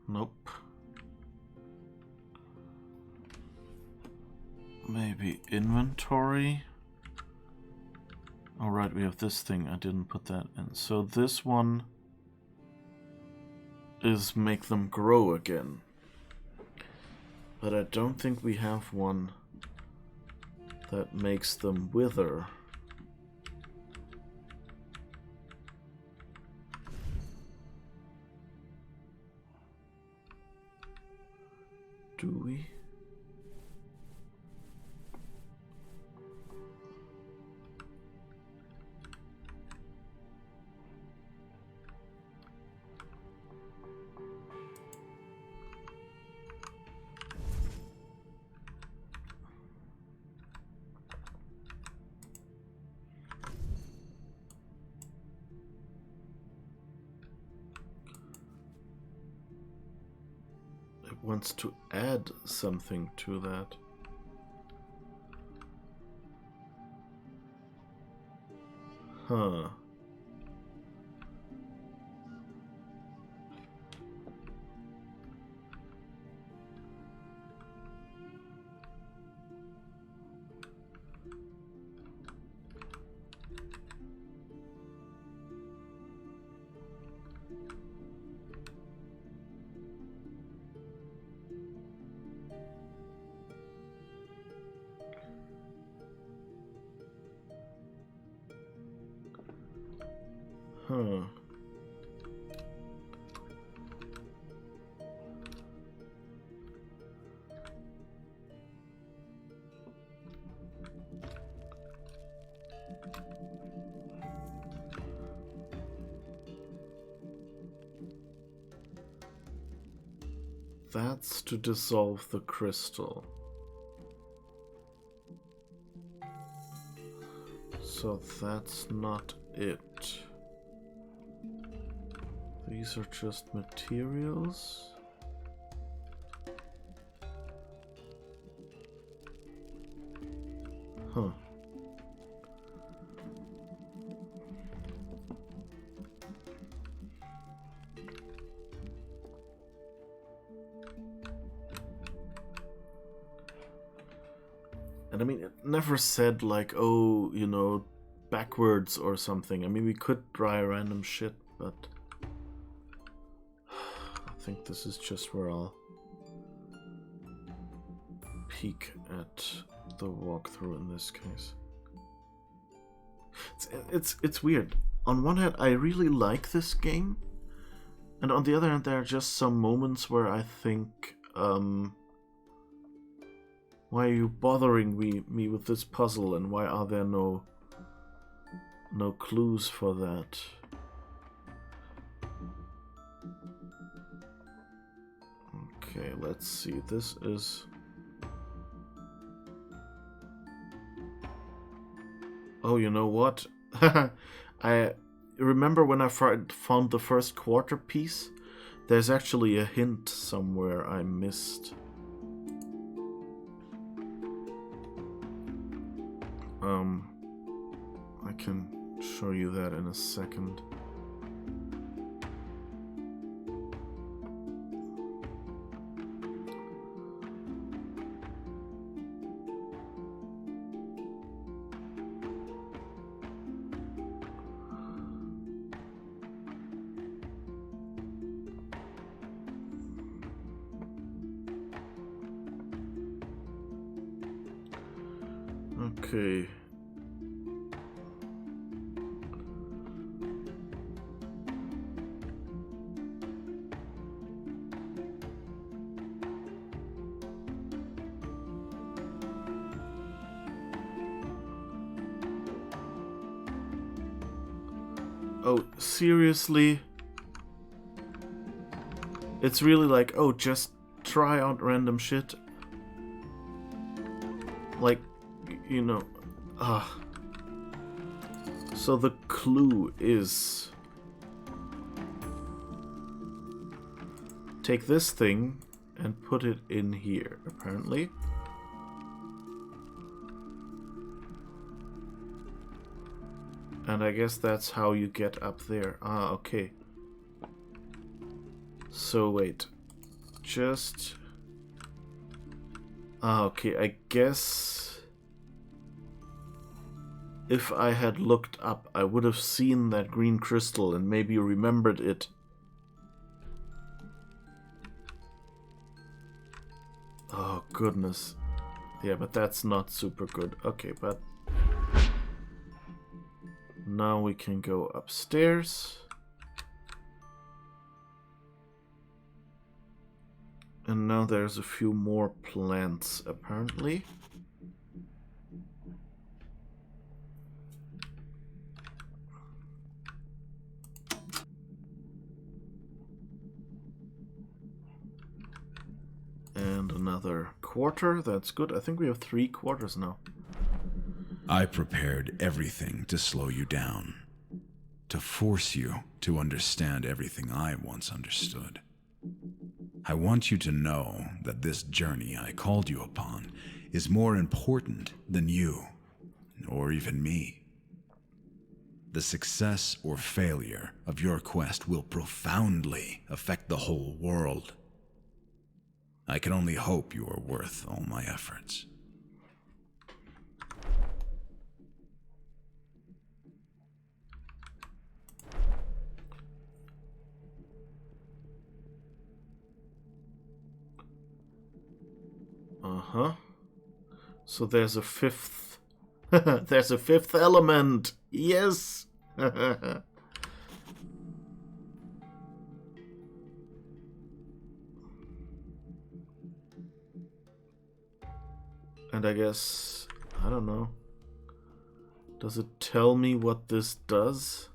Nope. Maybe inventory. Alright, we have this thing. I didn't put that in. So this one is make them grow again. But I don't think we have one that makes them wither. Do we? Wants to add something to that. Huh. Huh. That's to dissolve the crystal. So that's not it. These are just materials. Huh. And I mean, it never said like, oh, you know, backwards or something. I mean, we could try random shit, but I think this is just where I'll peek at the walkthrough in this case. It's weird. On one hand, I really like this game, and on the other hand, there are just some moments where I think, why are you bothering me with this puzzle, and why are there no clues for that? Okay, let's see. This is... Oh, you know what? I remember when I found the first quarter piece, there's actually a hint somewhere I missed. I can show you that in a second. Okay. Oh, seriously? It's really like, oh, just try out random shit. Like, you know, So the clue is... take this thing and put it in here, apparently. And I guess that's how you get up there. Ah, okay. So wait. Just... Ah, okay, I guess... if I had looked up, I would have seen that green crystal and maybe remembered it. Oh, goodness. Yeah, but that's not super good. Okay, but now we can go upstairs. And now there's a few more plants, apparently. And another quarter, that's good. I think we have 3 quarters now. I prepared everything to slow you down, to force you to understand everything I once understood. I want you to know that this journey I called you upon is more important than you, or even me. The success or failure of your quest will profoundly affect the whole world. I can only hope you are worth all my efforts. Uh-huh. So there's a 5th... there's a 5th element! Yes! And I guess... I don't know. Does it tell me what this does?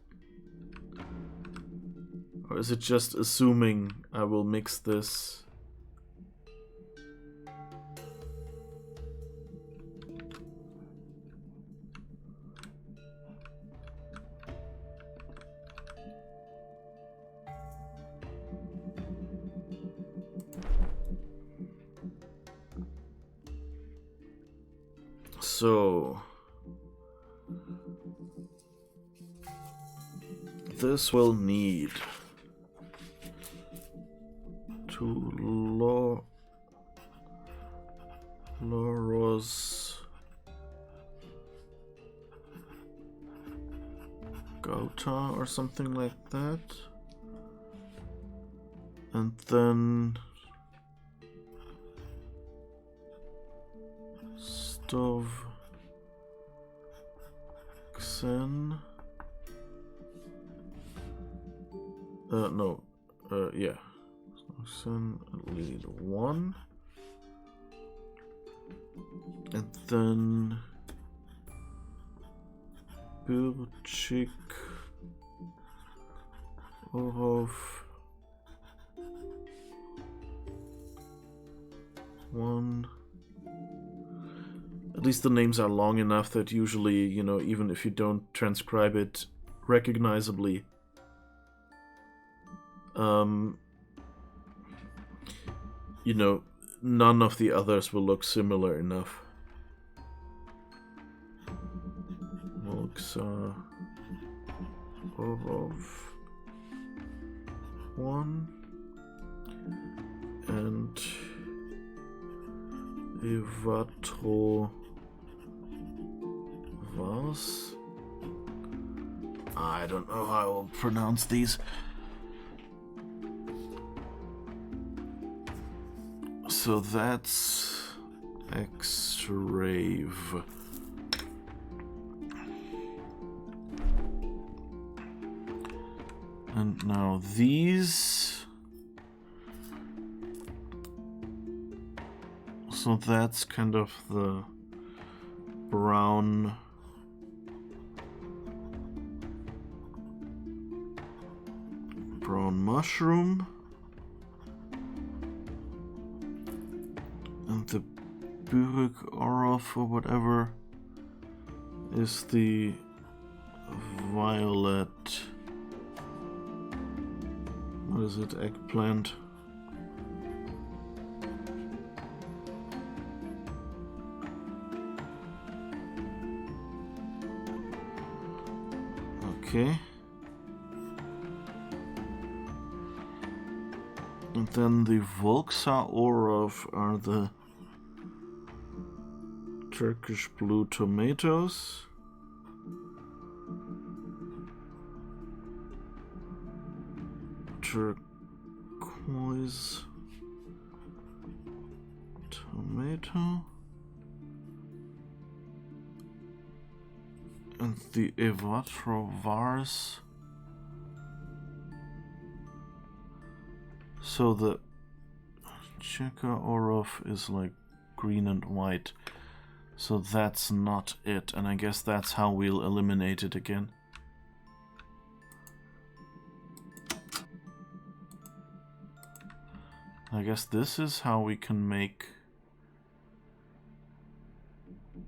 Or is it just assuming I will mix this? So... this will need... to Loros Gauta or something like that. And then Stov Xen. No. Yeah. Xen lead 1. And then Birchik Orov 1. At least the names are long enough that usually, you know, even if you don't transcribe it recognizably, you know, none of the others will look similar enough. Volxa Orov 1 and Evatro Vars. I don't know how I will pronounce these. So that's X-Rave. And now these. So that's kind of the brown mushroom. And the Burek Orov or whatever is the violet. What is it? Eggplant. Okay. And then the Volxa Orov are the Turkish blue tomatoes. Turquoise tomato. And the Evatrovars. So the Cheka Orov is like green and white. So that's not it. And I guess that's how we'll eliminate it again. I guess this is how we can make...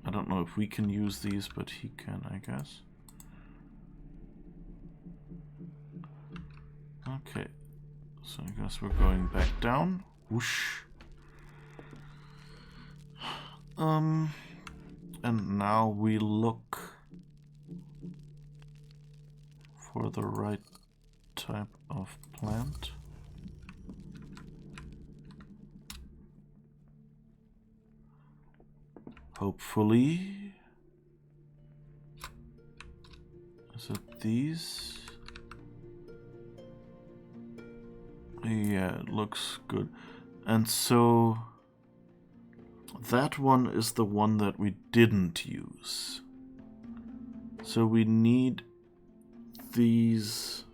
I don't know if we can use these, but he can, I guess. Okay. So I guess we're going back down. Whoosh. And now we look for the right type of plant. Hopefully. Is it these? Yeah, it looks good. And so that one is the one that we didn't use. So we need these.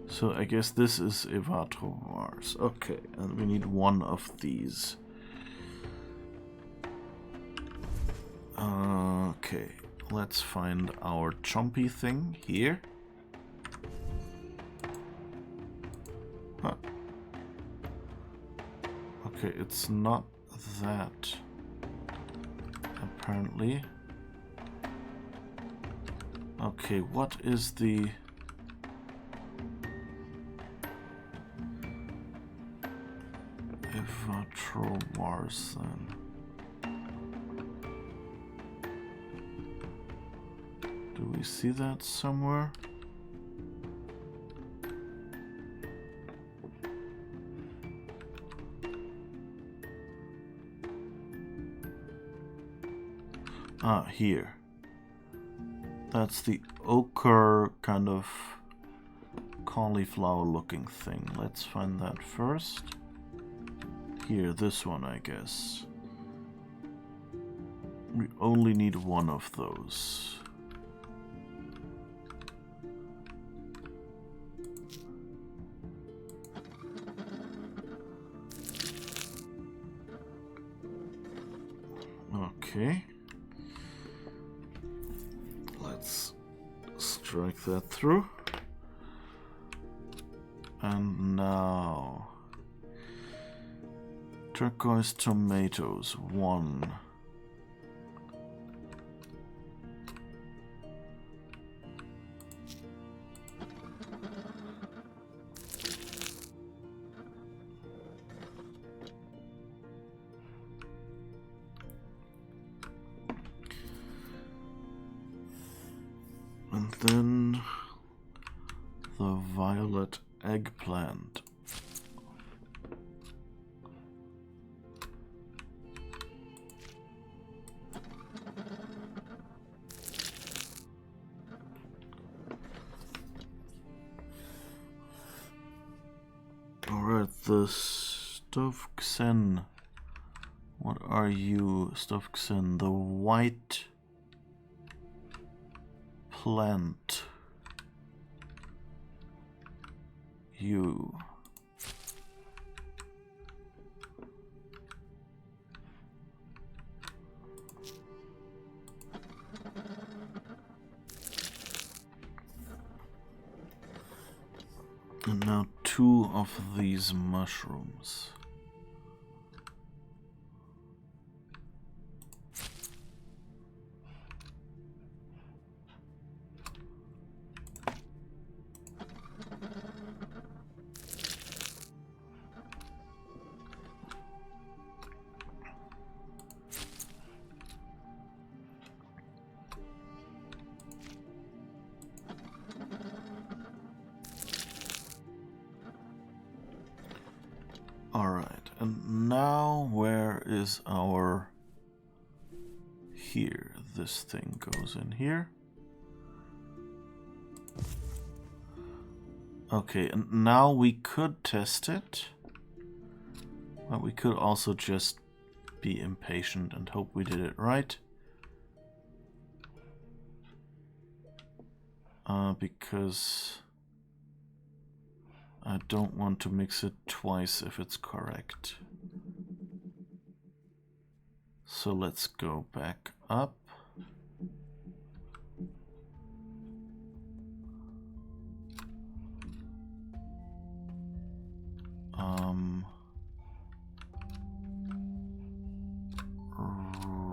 So I guess this is Evatrovars. Okay, and we need one of these. Okay, let's find our chompy thing here. Huh. Okay, it's not that, apparently. Okay, what is the... Evatrovars then? Do we see that somewhere? Ah, here. That's the ochre kind of cauliflower looking thing. Let's find that first. Here, this one, I guess. We only need one of those. Okay. Let's strike that through. And now... turquoise tomatoes, 1. And then the violet eggplant. Alright, the Stofxen. What are you, Stofxen? The white plant. You. And now 2 of these mushrooms. Alright, and now where is our... Here, this thing goes in here. Okay, and now we could test it. But we could also just be impatient and hope we did it right. because I don't want to mix it twice if it's correct. So let's go back up.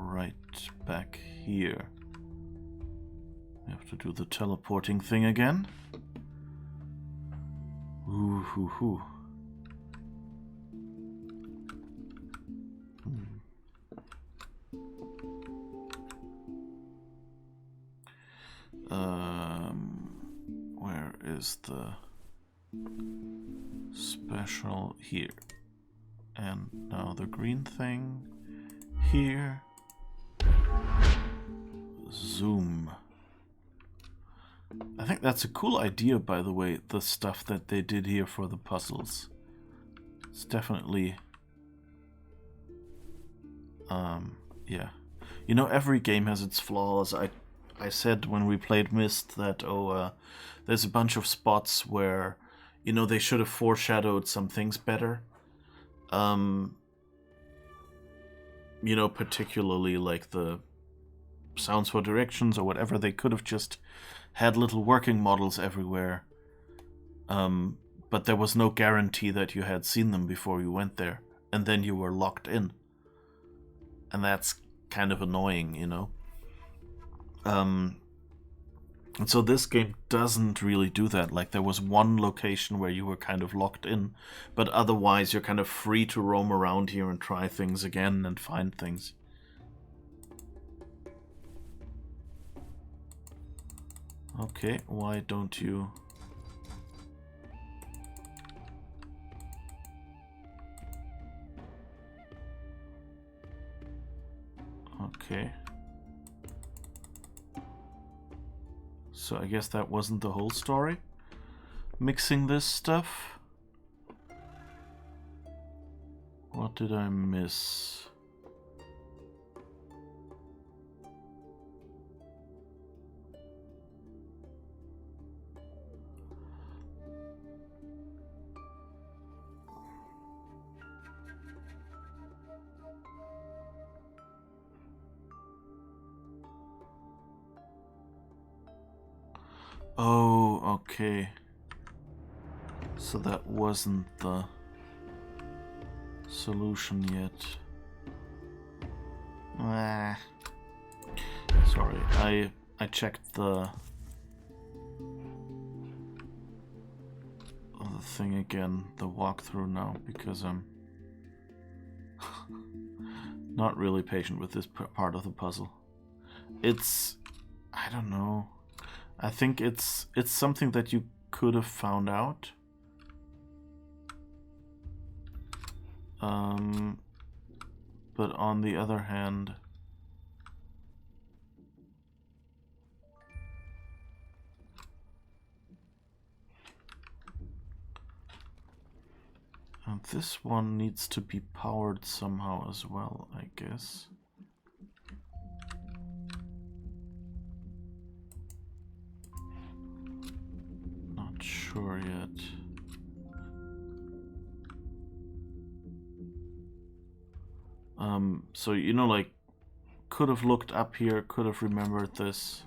Right back here. We have to do the teleporting thing again. Ooh, hoo, hoo. Where is the special here? And now the green thing here. Zoom. I think that's a cool idea, by the way, the stuff that they did here for the puzzles. It's definitely... yeah. You know, every game has its flaws. I said when we played Myst that, there's a bunch of spots where, you know, they should have foreshadowed some things better. You know, particularly like the sounds for directions or whatever. They could have just had little working models everywhere. But there was no guarantee that you had seen them before you went there. And then you were locked in. And that's kind of annoying, you know? And so this game doesn't really do that. Like, there was one location where you were kind of locked in, but otherwise you're kind of free to roam around here and try things again and find things. Okay, why don't you... Okay. So I guess that wasn't the whole story. Mixing this stuff. What did I miss? Oh, okay. So that wasn't the solution yet. Ah. Sorry, I checked the thing again, the walkthrough now, because I'm not really patient with this part of the puzzle. It's... I don't know. I think it's something that you could have found out. But on the other hand, this one needs to be powered somehow as well, I guess. Not sure yet. So, you know, like, could have looked up here, could have remembered this.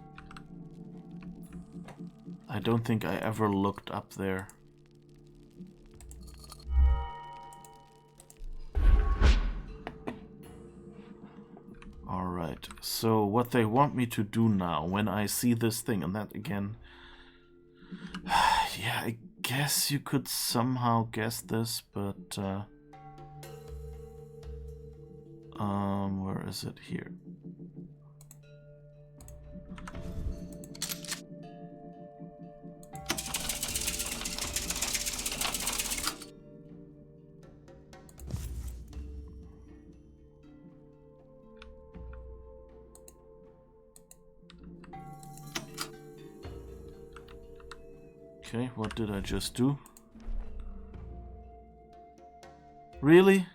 I don't think I ever looked up there. Alright, so what they want me to do now, when I see this thing, and that again... yeah, I guess you could somehow guess this, but... where is it? Here. Okay, what did I just do? Really?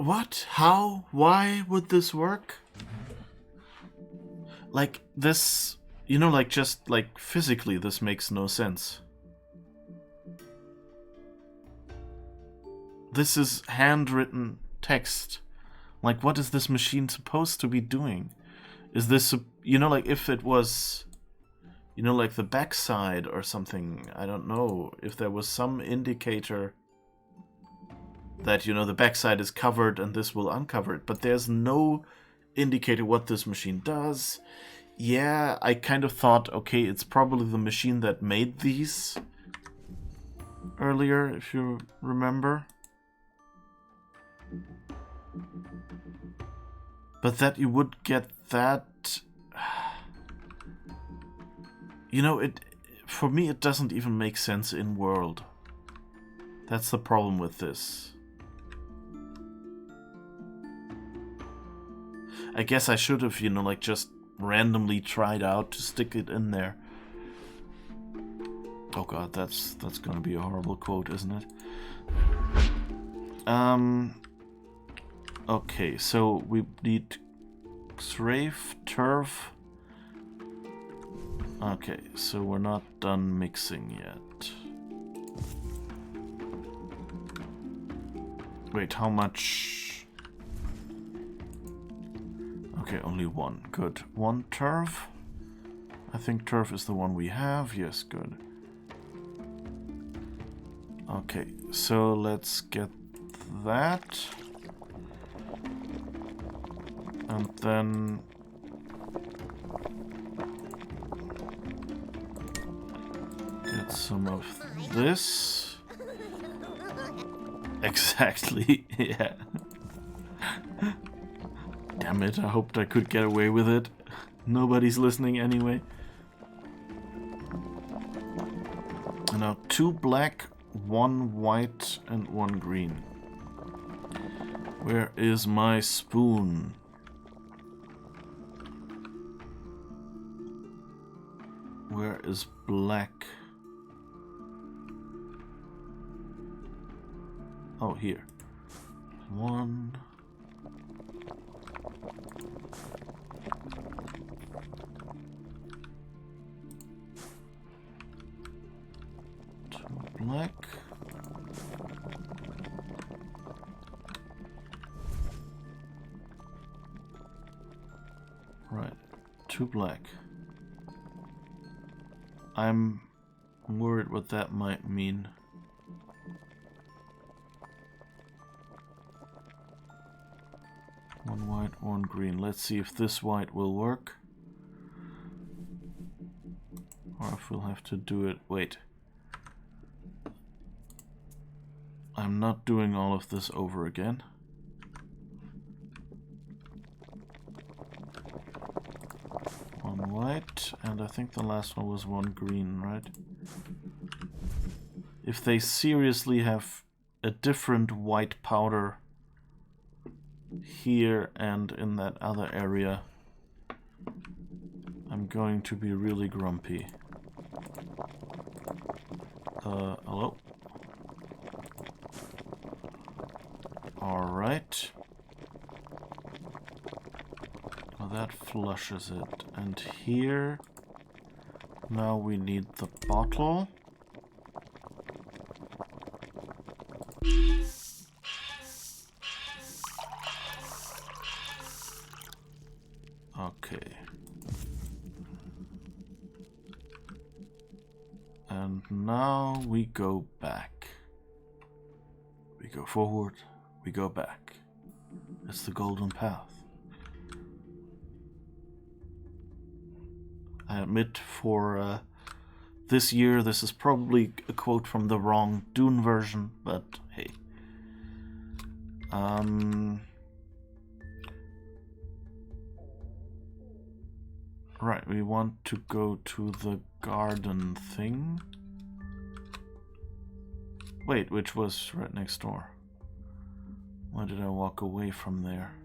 What? How? Why would this work? Like, this... You know, like, just, like, physically, this makes no sense. This is handwritten text. Like, what is this machine supposed to be doing? Is this, you know, like, if it was, you know, like the backside or something, I don't know, if there was some indicator that, you know, the backside is covered and this will uncover it, but there's no indicator what this machine does. Yeah, I kind of thought, okay, it's probably the machine that made these earlier, if you remember. But that you would get that... You know, for me it doesn't even make sense in world. That's the problem with this. I guess I should have, you know, like just randomly tried out to stick it in there. Oh god, that's gonna be a horrible quote, isn't it? Okay, so we need Srafe, turf. Okay, so we're not done mixing yet. Wait, how much? Okay, only one. Good. One turf. I think turf is the one we have. Yes, good. Okay, so let's get that. And then... get some of this. Exactly, yeah. Damn it, I hoped I could get away with it. Nobody's listening anyway. And now 2 black, 1 white, and 1 green. Where is my spoon? Where is black? Oh, here. 1. 2 black. Right, 2 black. I'm worried what that might mean. One white, 1 green. Let's see if this white will work. Or if we'll have to do it... Wait. I'm not doing all of this over again. One white, and I think the last one was 1 green, right? If they seriously have a different white powder here and in that other area, I'm going to be really grumpy. Hello? Alright. Well, that flushes it. And here, now we need the bottle. Okay. And now we go back. We go forward, we go back. It's the golden path. I admit for this year this is probably a quote from the wrong Dune version, but hey. Right, we want to go to the garden thing. Wait, which was right next door. Why did I walk away from there?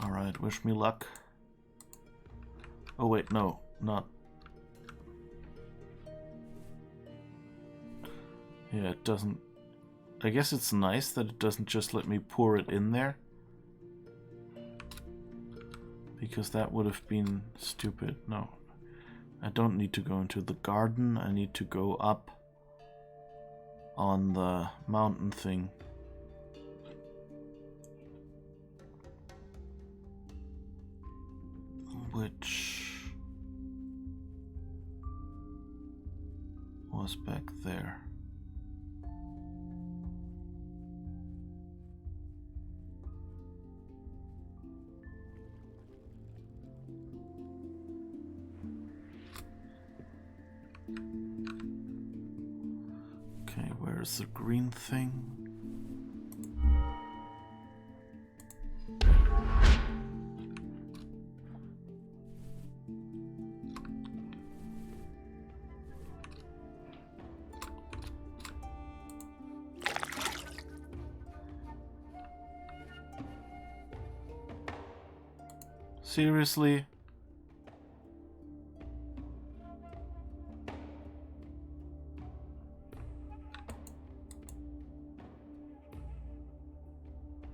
Alright, wish me luck. Oh wait, no, not. Yeah, it doesn't. I guess it's nice that it doesn't just let me pour it in there. Because that would have been stupid. No. I don't need to go into the garden. I need to go up on the mountain thing. Which was back there. Okay, where's the green thing? Seriously?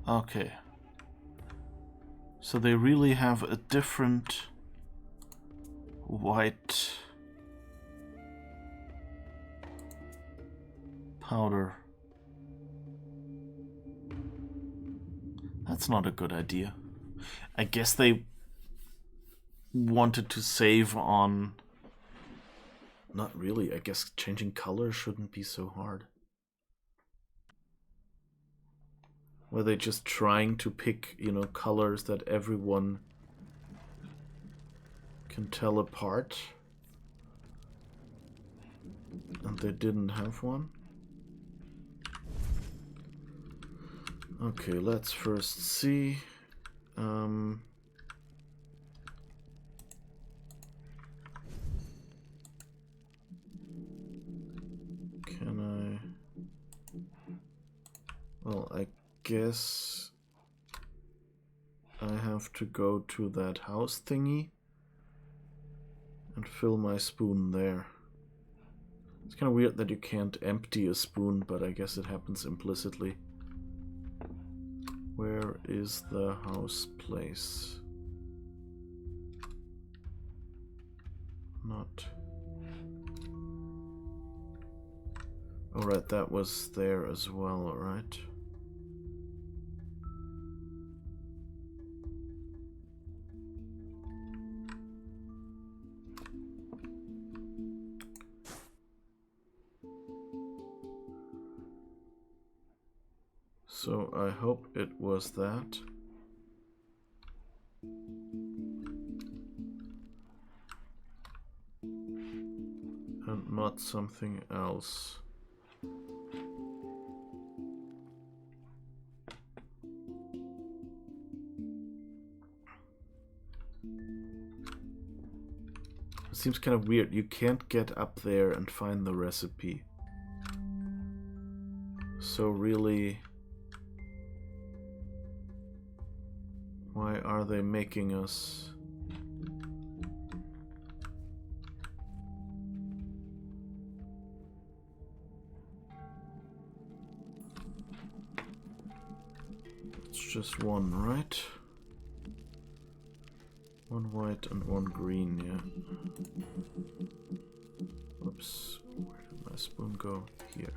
Okay. So they really have a different white powder. That's not a good idea. I guess they wanted to save on... Not really. I guess changing color shouldn't be so hard. Were they just trying to pick, you know, colors that everyone can tell apart? And they didn't have one? Okay, let's first see. Can I... Well, I guess I have to go to that house thingy and fill my spoon there. It's kind of weird that you can't empty a spoon, but I guess it happens implicitly. Where is the house place? Not... Oh right, that was there as well, alright. So I hope it was that. And not something else. It seems kind of weird. You can't get up there and find the recipe. So really... Why are they making us... It's just one, right? One white and one green, yeah. Oops, where did my spoon go? Here.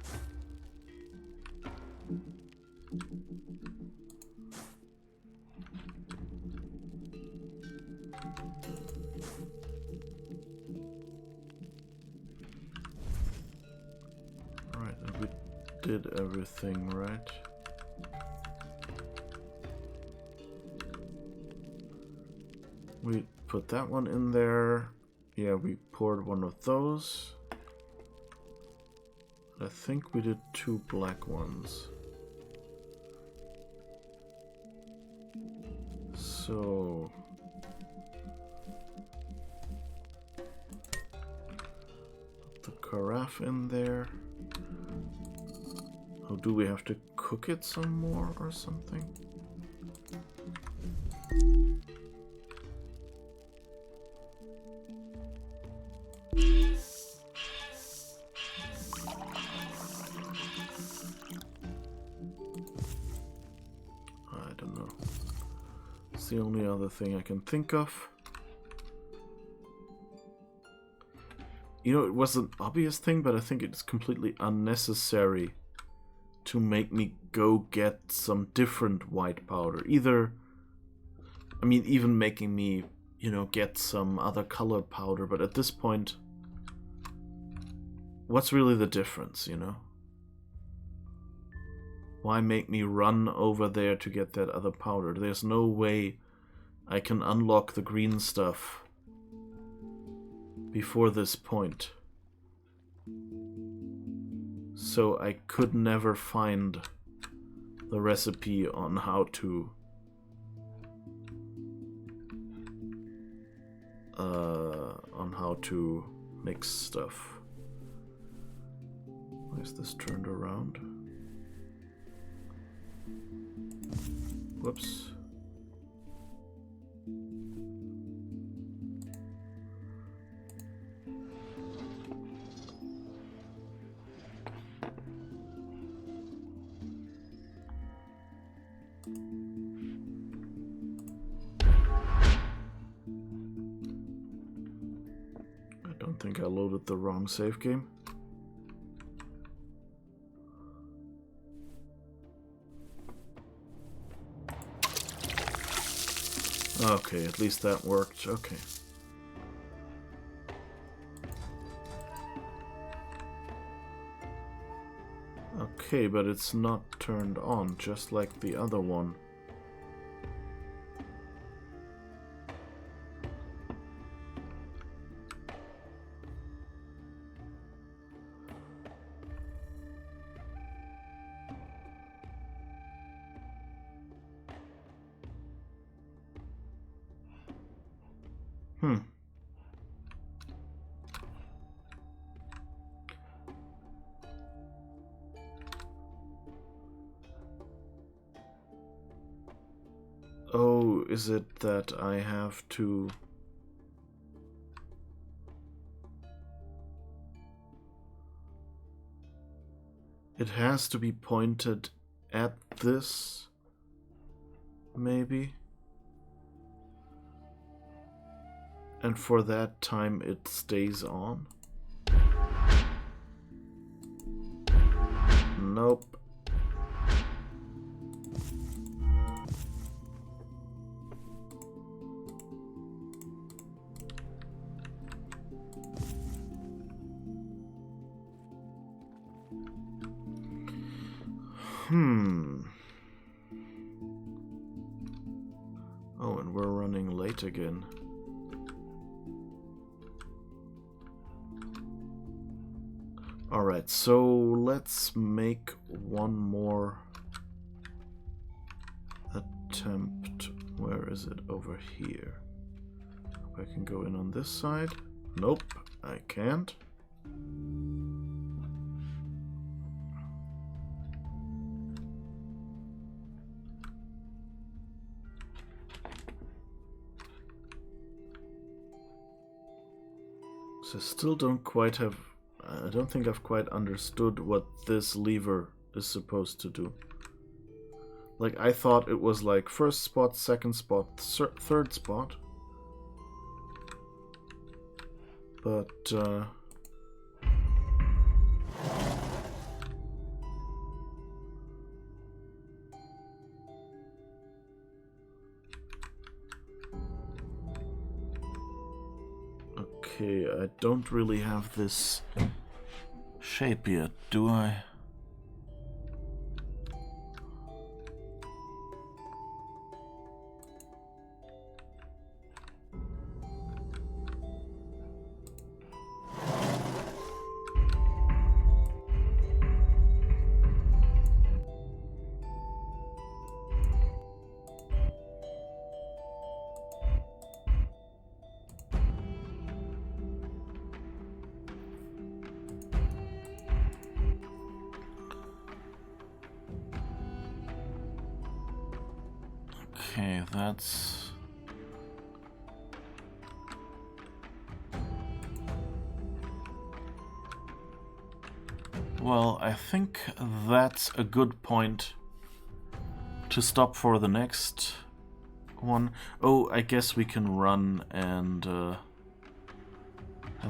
Right, and we did everything, right? We put that one in there. Yeah, we poured one of those. I think we did 2 black ones. So... Put the carafe in there. Oh, do we have to cook it some more or something? the only other thing I can think of. You know, it was an obvious thing, but I think it's completely unnecessary to make me go get some different white powder. Even making me, get some other color powder, but at this point, what's really the difference, Why make me run over there to get that other powder? There's no way I can unlock the green stuff before this point. So I could never find the recipe on how to mix stuff. Why is this turned around? Whoops. I don't think I loaded the wrong save game. Okay, at least that worked. Okay. Okay, but it's not turned on, just like the other one. Oh, is it that I have to... It has to be pointed at this, maybe? And for that time it stays on? Nope. Oh, and we're running late again. Alright, so let's make one more attempt. Where is it? Over here. I can go in on this side. Nope, I can't. So I still don't quite have... I don't think I've quite understood what this lever is supposed to do. Like, I thought it was like first spot, second spot, third spot. But, okay, I don't really have this shape yet, do I? Okay, that's... Well, I think that's a good point to stop for the next one. Oh, I guess we can run and have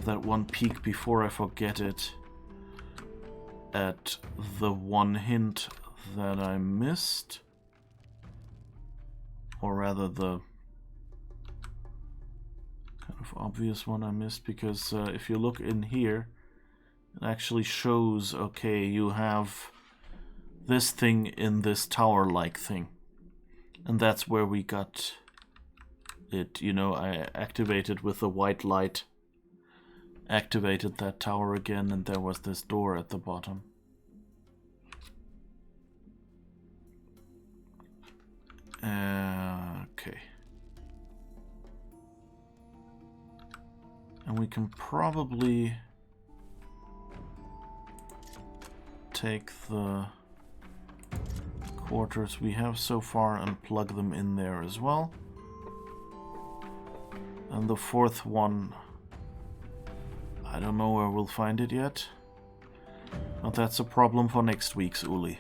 that one peek before I forget it at the one hint that I missed. Or rather the kind of obvious one I missed, because if you look in here, it actually shows, okay, you have this thing in this tower-like thing. And that's where we got it, you know, I activated with the white light. Activated that tower again, and there was this door at the bottom. Okay. And we can probably take the quarters we have so far and plug them in there as well. And the fourth one, I don't know where we'll find it yet. But that's a problem for next week's Uli.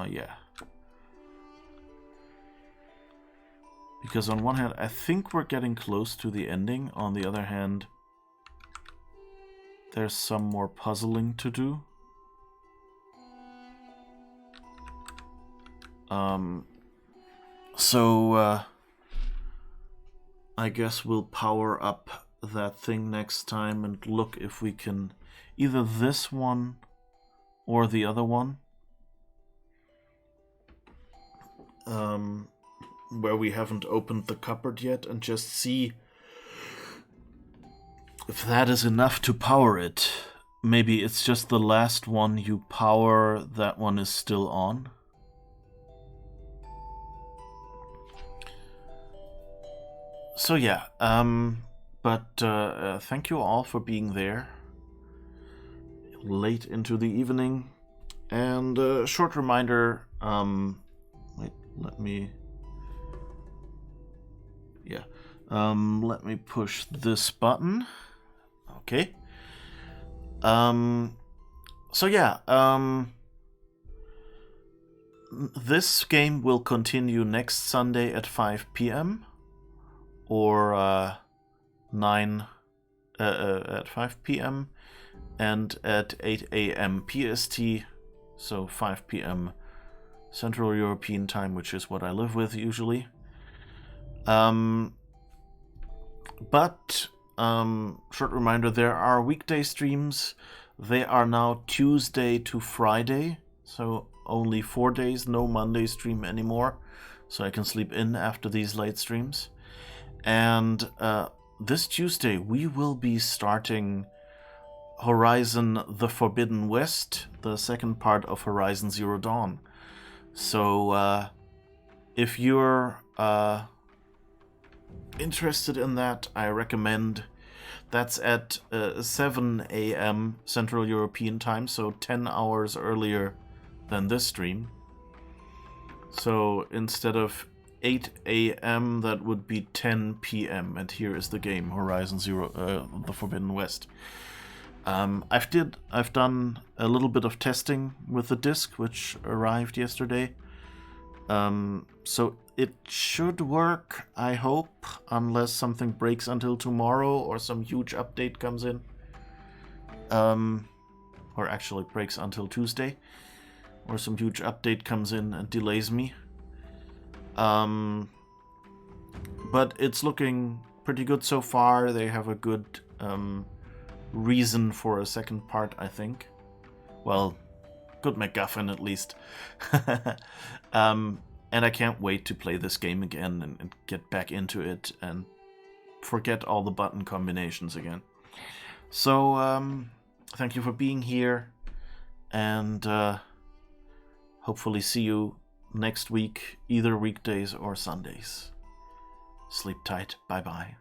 Yeah. Because on one hand, I think we're getting close to the ending. On the other hand, there's some more puzzling to do. So I guess we'll power up that thing next time and look if we can either this one or the other one. Where we haven't opened the cupboard yet, and just see if that is enough to power it. Maybe it's just the last one you power, that one is still on. So yeah, but thank you all for being there late into the evening. And a short reminder, wait, let me push this button. Okay. So yeah, this game will continue next Sunday at 5 p.m. or 9 at 5 p.m. and at 8 a.m. PST, so 5 p.m. Central European Time, which is what I live with usually. But short reminder, there are weekday streams. They are now Tuesday to Friday, so only 4 days, no Monday stream anymore, so I can sleep in after these late streams. And this Tuesday we will be starting Horizon The Forbidden West, the second part of Horizon Zero Dawn. So if you're interested in that, I recommend. That's at 7 a.m. Central European Time, so 10 hours earlier than this stream. So instead of 8 a.m. that would be 10 p.m. and here is the game, Horizon The Forbidden West. I've done a little bit of testing with the disc, which arrived yesterday. So it should work, I hope, unless something breaks until tomorrow or some huge update comes in. Or actually breaks until Tuesday, or some huge update comes in and delays me. But it's looking pretty good so far. They have a good reason for a second part, I think. Well, good MacGuffin at least. And I can't wait to play this game again and get back into it and forget all the button combinations again. So, thank you for being here, and hopefully see you next week, either weekdays or Sundays. Sleep tight. Bye-bye.